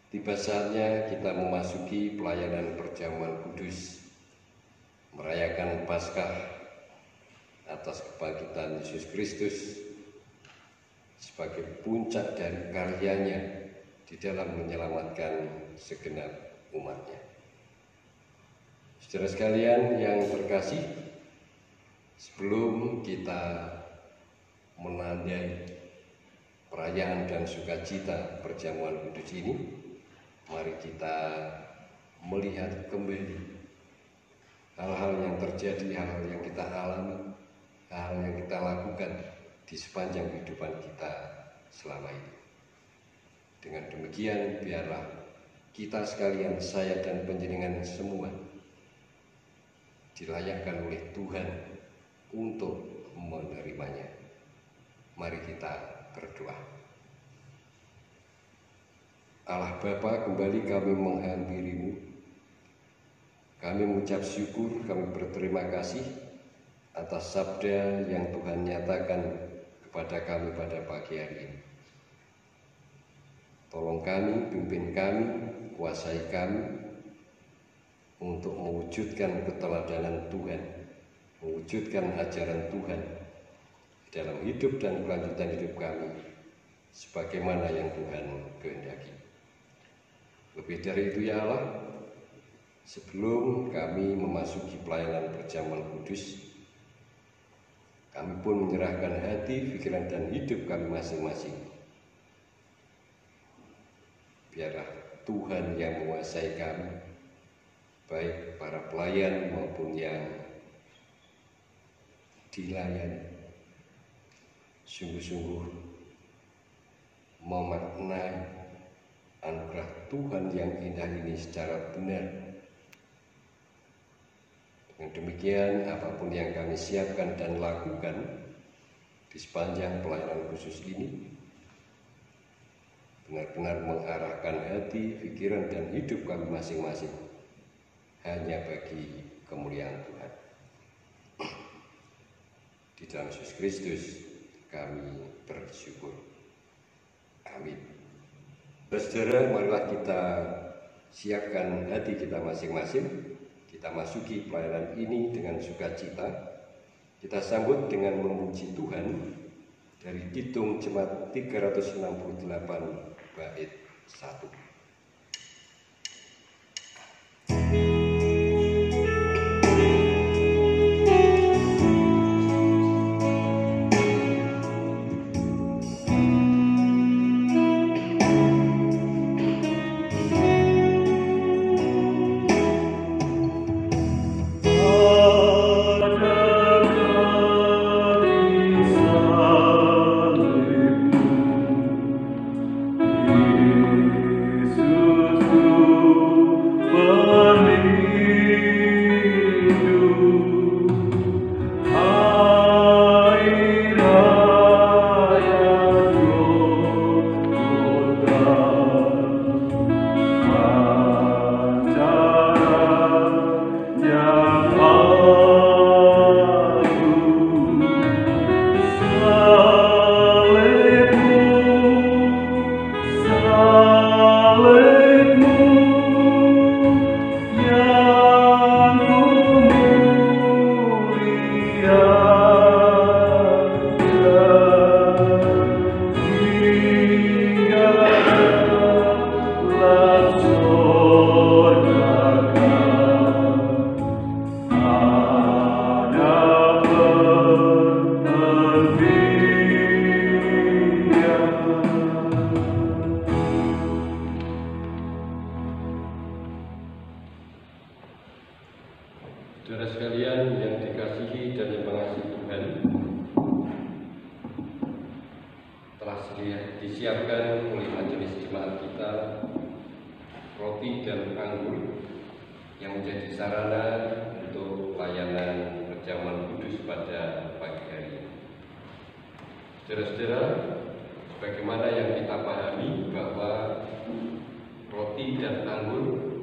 tiba saatnya kita memasuki pelayanan perjamuan kudus, merayakan Paskah atas kebangkitan Yesus Kristus sebagai puncak dari karyanya di dalam menyelamatkan segenap umatnya. Saudara sekalian yang terkasih, sebelum kita menandai perayaan dan sukacita perjamuan kudus ini, mari kita melihat kembali hal-hal yang terjadi, hal-hal yang kita alami, hal-hal yang kita lakukan di sepanjang kehidupan kita selama ini. Dengan demikian, biarlah kita sekalian, saya dan panjenengan semua, dilayakkan oleh Tuhan untuk menerimanya. Mari kita berdoa. Allah Bapa, kembali kami menghampirimu. Kami mengucap syukur, kami berterima kasih atas sabda yang Tuhan nyatakan kepada kami pada pagi hari ini. Tolong kami, pimpin kami, kuasai kami untuk mewujudkan keteladanan Tuhan, mewujudkan ajaran Tuhan dalam hidup dan kelanjutan hidup kami sebagaimana yang Tuhan kehendaki. Lebih dari itu ya Allah, sebelum kami memasuki pelayanan perjamuan kudus, kami pun menyerahkan hati, pikiran dan hidup kami masing-masing. Biarlah Tuhan yang menguasai kami, baik para pelayan maupun yang dilayani, sungguh-sungguh memaknai anugerah Tuhan yang indah ini secara benar. Dengan demikian, apapun yang kami siapkan dan lakukan di sepanjang pelayanan khusus ini benar-benar mengarahkan hati, pikiran dan hidup kami masing-masing hanya bagi kemuliaan Tuhan. Di dalam Yesus Kristus kami bersyukur. Amin. Saudara, marilah kita siapkan hati kita masing-masing. Kita masuki pelayanan ini dengan sukacita. Kita sambut dengan memuji Tuhan dari Kidung Jemaat 368 bait 1. disiapkan oleh majelis jemaat kita roti dan anggur yang menjadi sarana untuk layanan perjamuan kudus pada pagi hari ini. Saudara-saudara, sebagaimana yang kita pahami bahwa roti dan anggur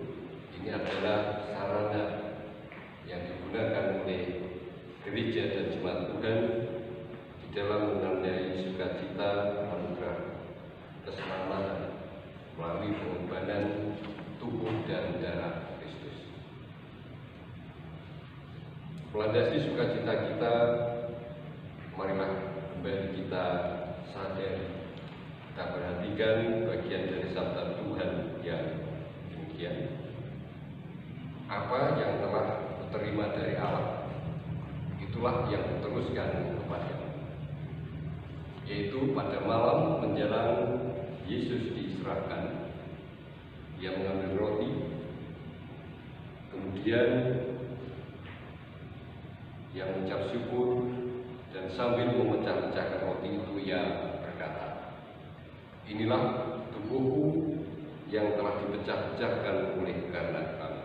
ini adalah sarana yang digunakan oleh gereja dan jemaat Tuhan di dalam menandai sukacita anugerah keselamatan melalui pengorbanan tubuh dan darah Kristus. Melandasi sukacita kita, marilah kembali kita sadari, kita perhatikan bagian dari sabda Tuhan yang demikian. Apa yang telah kuterima dari Allah, itulah yang kuteruskan kepadamu. Yaitu pada malam menjelang Yesus diserahkan, ia mengambil roti, kemudian ia mengucap syukur, dan sambil memecah-pecahkan roti itu ia berkata, "Inilah tubuhku yang telah dipecah-pecahkan oleh karena kamu.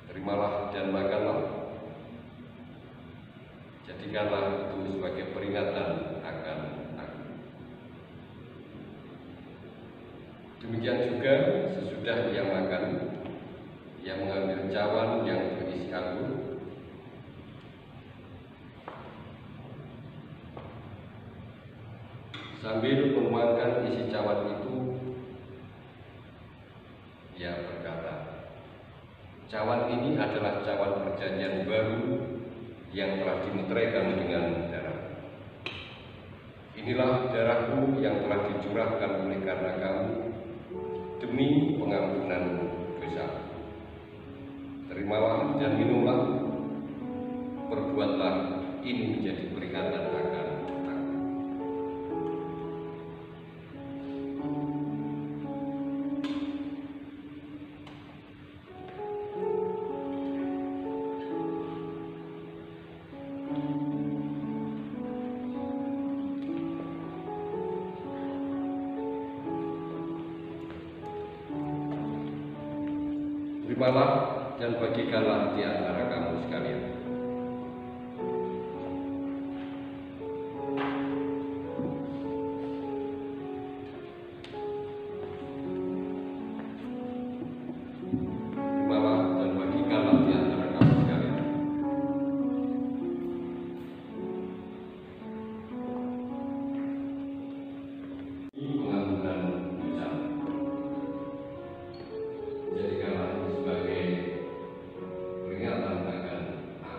Terimalah dan makanlah. Jadikanlah itu sebagai peringatan akan aku." Demikian juga sesudah ia makan, ia mengambil cawan yang berisi anggur, sambil menuangkan isi cawan itu, ia berkata, "Cawan ini adalah cawan perjanjian baru yang telah dimeteraikan dengan darah. Inilah darahku yang telah dicurahkan oleh karena kamu demi pengampunan dosa. Terimalah dan minumlah, perbuatlah ini menjadi peringatan akan aku." Terimalah dan bagikanlah di antara kamu sekalian. Terimalah dan bagikanlah di antara kamu sekalian. Ini pengampunan dosa. Jadikanlah sebagai peringatan akan aku.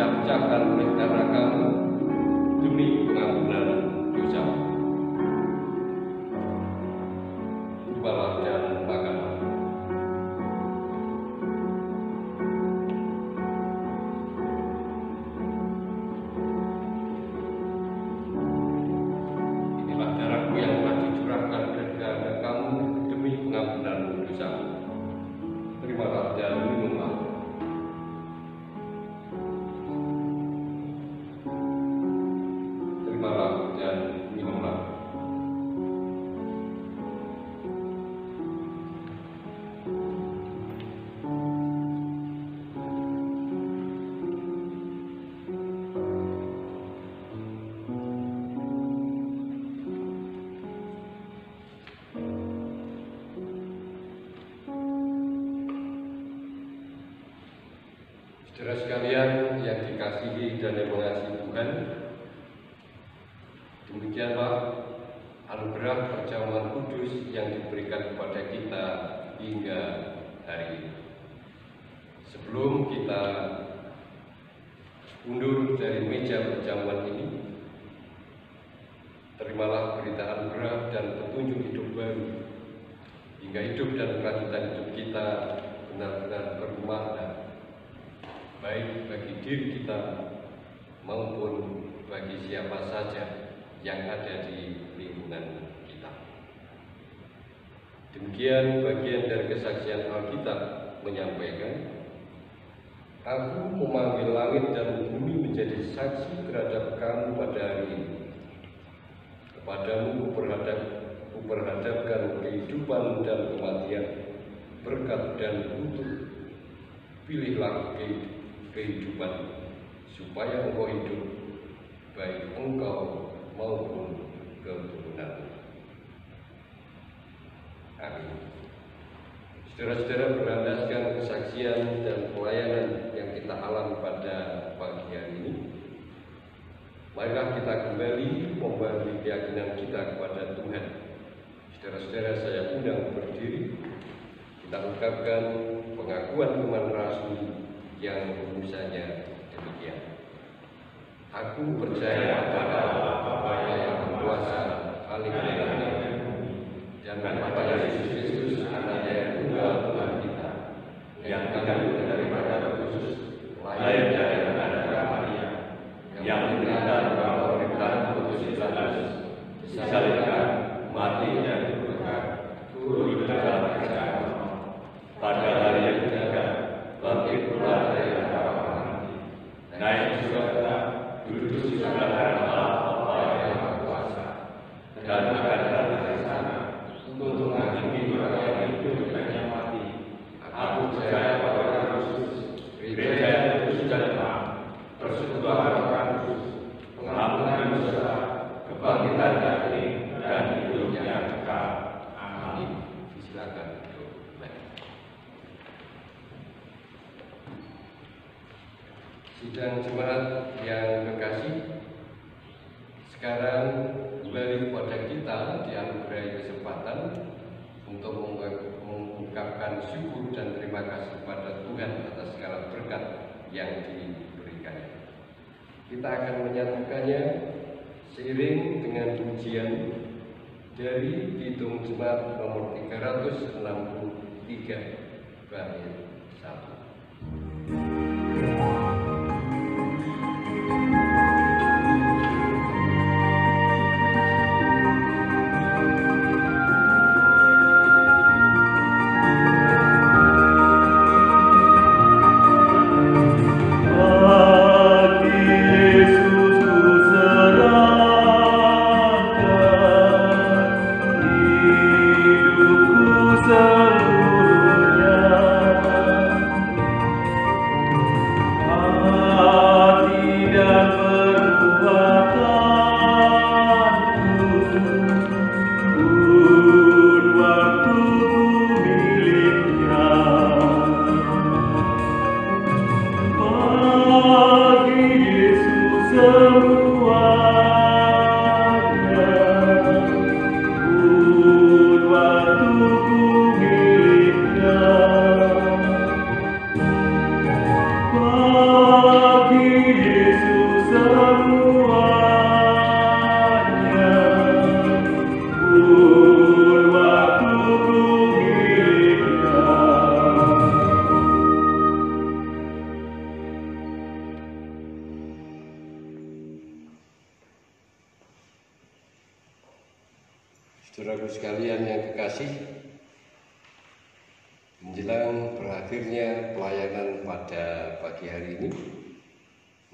dipecah-pecahkan oleh karena kamu demi pengampunan dosa. Terimalah dan makanlah. Inilah darahku yang telah dicurahkan karena kamu demi pengampunan dosa. Terimalah dan minumlah. Terimalah dan minumlah. Saudara sekalian yang dikasihi dan yang mengasihi Tuhan, demikianlah anugerah perjamuan kudus yang diberikan kepada kita hingga hari ini. Sebelum kita undur dari meja perjamuan ini, terimalah berita anugerah dan petunjuk hidup baru, hingga hidup dan kelanjutan hidup kita benar-benar bermakna, baik bagi diri kita maupun bagi siapa saja yang ada di lingkungan kita. Demikian bagian dari kesaksian Alkitab menyampaikan, Aku memanggil langit dan bumi menjadi saksi terhadap kamu pada hari ini. Kepadamu kuperhadapkan kehidupan dan kematian, berkat dan kutuk. Pilihlah kehidupan, supaya engkau hidup, baik engkau maupun keturunanmu. Amin. Saudara-saudara, berlandaskan kesaksian dan pelayanan yang kita alami pada pagi hari ini, marilah kita kembali membagi keyakinan kita kepada Tuhan. Saudara-saudara, saya undang berdiri. Kita ungkapkan pengakuan iman rasmi yang rumusannya demikian. Aku percaya pada Bapa yang berkuasa, paling benar, dan pada Yesus Kristus, Anaknya yang tunggal Tuhan kita, yang dikandung daripada Roh Kudus, lahir dari anak Maria, yang menderita dalam pemerintahan Pontius Pilatus, disalibkan, mati dan dikuburkan, turun ke dalam kerajaan Allah. Pada hari yang ketiga, bangkit pula dari antara orang mati, naik ke surga, duduk di sebelah kanan Allah Bapa yang Maha Kuasa, dan akan datang dari sana untuk menghakimi orang yang hidup dan yang mati. Aku percaya pada Roh Kudus, gereja yang kudus dan satu, persekutuan orang kudus, pengampunan dosa, kebangkitan dari dan hidup yang kekal. Amin. Silakan. Sidang jemaat yang kekasih, sekarang kembali kepada kita dianugerahi kesempatan untuk mengungkapkan syukur dan terima kasih kepada Tuhan atas segala berkat yang diberikannya. Kita akan menyatukannya seiring dengan pujian dari Kidung Jemaat nomor 363 bait 1. Bagi Saudaraku sekalian yang kekasih, menjelang berakhirnya pelayanan pada pagi hari ini,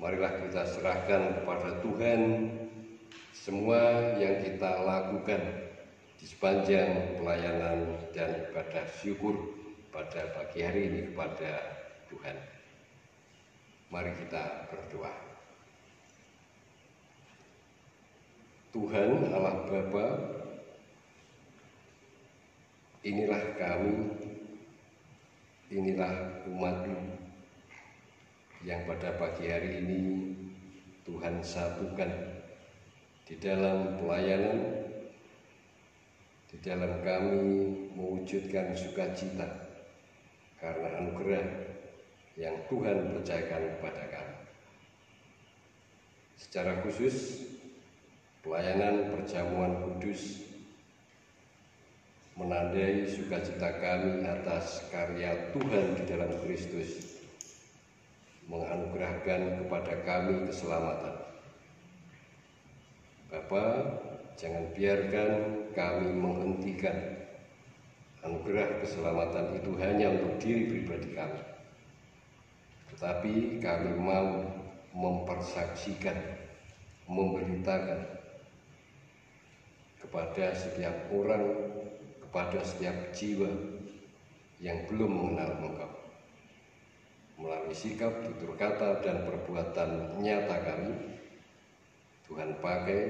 marilah kita serahkan kepada Tuhan semua yang kita lakukan di sepanjang pelayanan dan ibadah syukur pada pagi hari ini kepada Tuhan. Mari kita berdoa. Tuhan Allah Bapa, inilah kami, inilah umat-Mu yang pada pagi hari ini Tuhan satukan di dalam pelayanan, di dalam kami mewujudkan sukacita karena anugerah yang Tuhan percayakan kepada kami. Secara khusus, pelayanan perjamuan kudus menandai sukacita kami atas karya Tuhan di dalam Kristus, menganugerahkan kepada kami keselamatan. Bapa, jangan biarkan kami menghentikan anugerah keselamatan itu hanya untuk diri pribadi kami, tetapi kami mau mempersaksikan, memberitakan kepada setiap orang, kepada setiap jiwa yang belum mengenal Engkau. Melalui sikap, tutur kata, dan perbuatan nyata kami, Tuhan pakai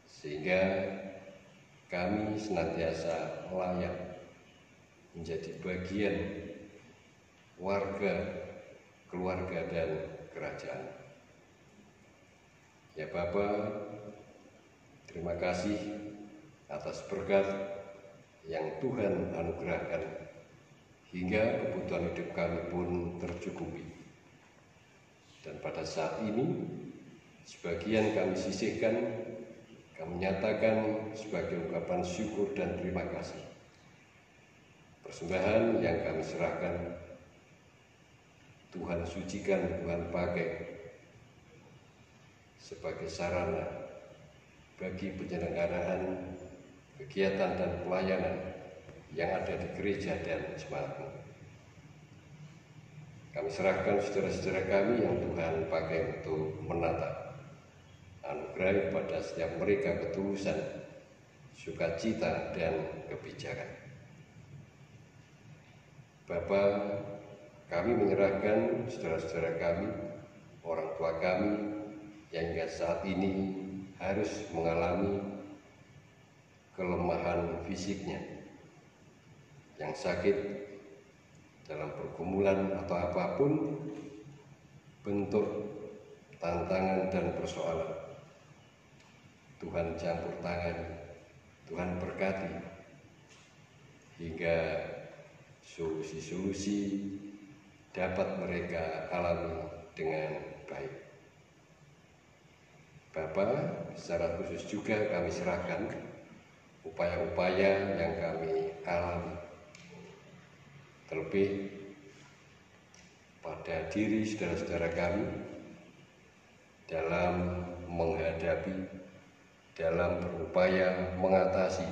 sehingga kami senantiasa layak menjadi bagian warga, keluarga, dan kerajaan. Ya Bapa, terima kasih atas berkat yang Tuhan anugerahkan hingga kebutuhan hidup kami pun tercukupi. Dan pada saat ini, sebagian kami sisihkan, kami nyatakan sebagai ungkapan syukur dan terima kasih. Persembahan yang kami serahkan, Tuhan sucikan, Tuhan pakai sebagai sarana bagi penyelenggaraan kegiatan dan pelayanan yang ada di gereja dan jemaat-Mu. Kami serahkan saudara-saudara kami yang Tuhan pakai untuk menata, anugerah kepada setiap mereka ketulusan, sukacita, dan kebijakan. Bapa, kami menyerahkan saudara-saudara kami, orang tua kami yang hingga saat ini harus mengalami kelemahan fisiknya, yang sakit dalam pergumulan atau apapun bentuk tantangan dan persoalan. Tuhan campur tangan, Tuhan berkati hingga solusi-solusi dapat mereka alami dengan baik. Bapa, secara khusus juga kami serahkan upaya-upaya yang kami alami, terlebih pada diri saudara-saudara kami dalam menghadapi, dalam berupaya mengatasi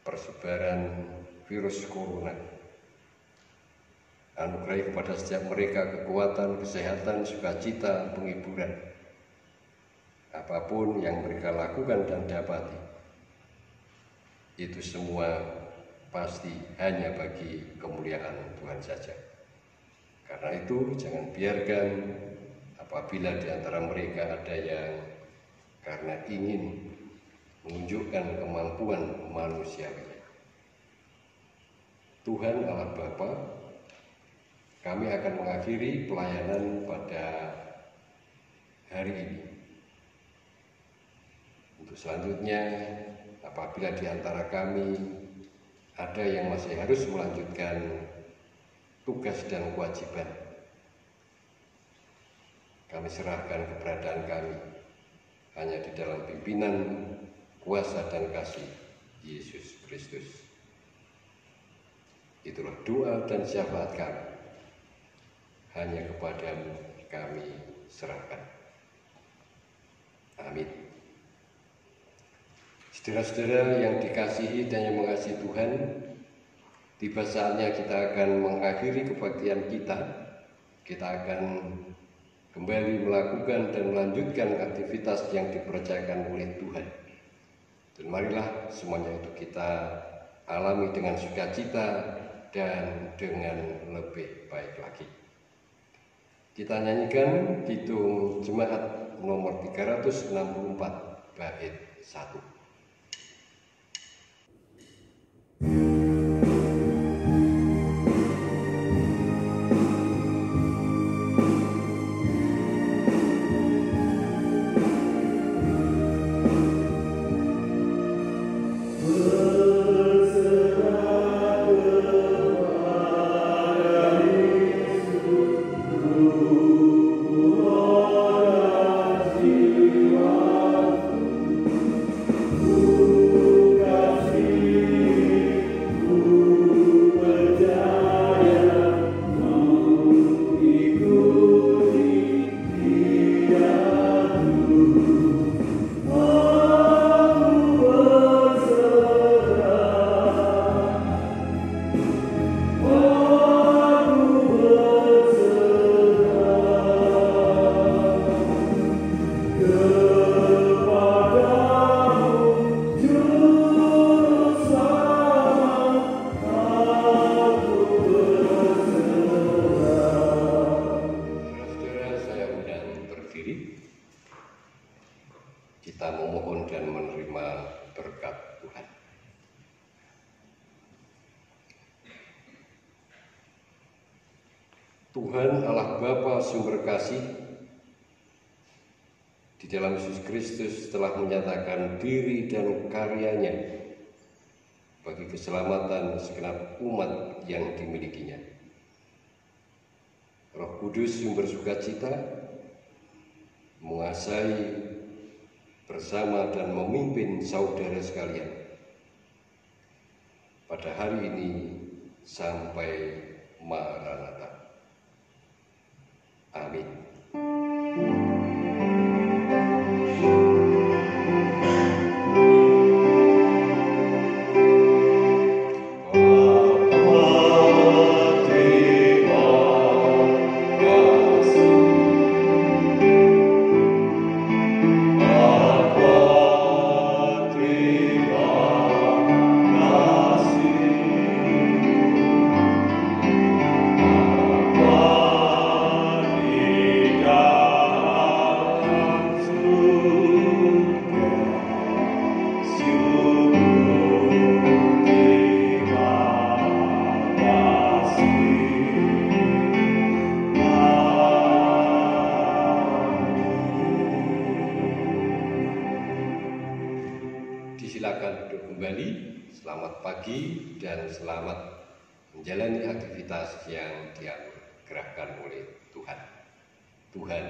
persebaran virus corona. Anugerah kepada setiap mereka kekuatan, kesehatan, sukacita, penghiburan, apapun yang mereka lakukan dan dapati, itu semua pasti hanya bagi kemuliaan Tuhan saja. Karena itu jangan biarkan apabila di antara mereka ada yang karena ingin menunjukkan kemampuan manusiawi. Tuhan Allah Bapa, kami akan mengakhiri pelayanan pada hari ini. Untuk selanjutnya, apabila di antara kami ada yang masih harus melanjutkan tugas dan kewajiban, kami serahkan keberadaan kami hanya di dalam pimpinan, kuasa, dan kasih Yesus Kristus. Itulah doa dan syafaat kami, hanya kepadamu kami serahkan. Amin. Saudara-saudara yang dikasihi dan yang mengasihi Tuhan, tiba saatnya kita akan mengakhiri kebaktian kita. Kita akan kembali melakukan dan melanjutkan aktivitas yang dipercayakan oleh Tuhan. Dan marilah semuanya itu kita alami dengan sukacita dan dengan lebih baik lagi. Kita nyanyikan Kidung Jemaat nomor 364 bait 1. Kita memohon dan menerima berkat Tuhan. Tuhan Allah Bapa sumber kasih, di dalam Yesus Kristus telah menyatakan diri dan karyanya bagi keselamatan segenap umat yang dimilikinya. Roh Kudus sumber sukacita menguasai bersama dan memimpin saudara sekalian pada hari ini sampai Maranatha. Amin. Silakan duduk kembali. Selamat pagi dan selamat menjalani aktivitas yang dianugerahkan oleh Tuhan. Tuhan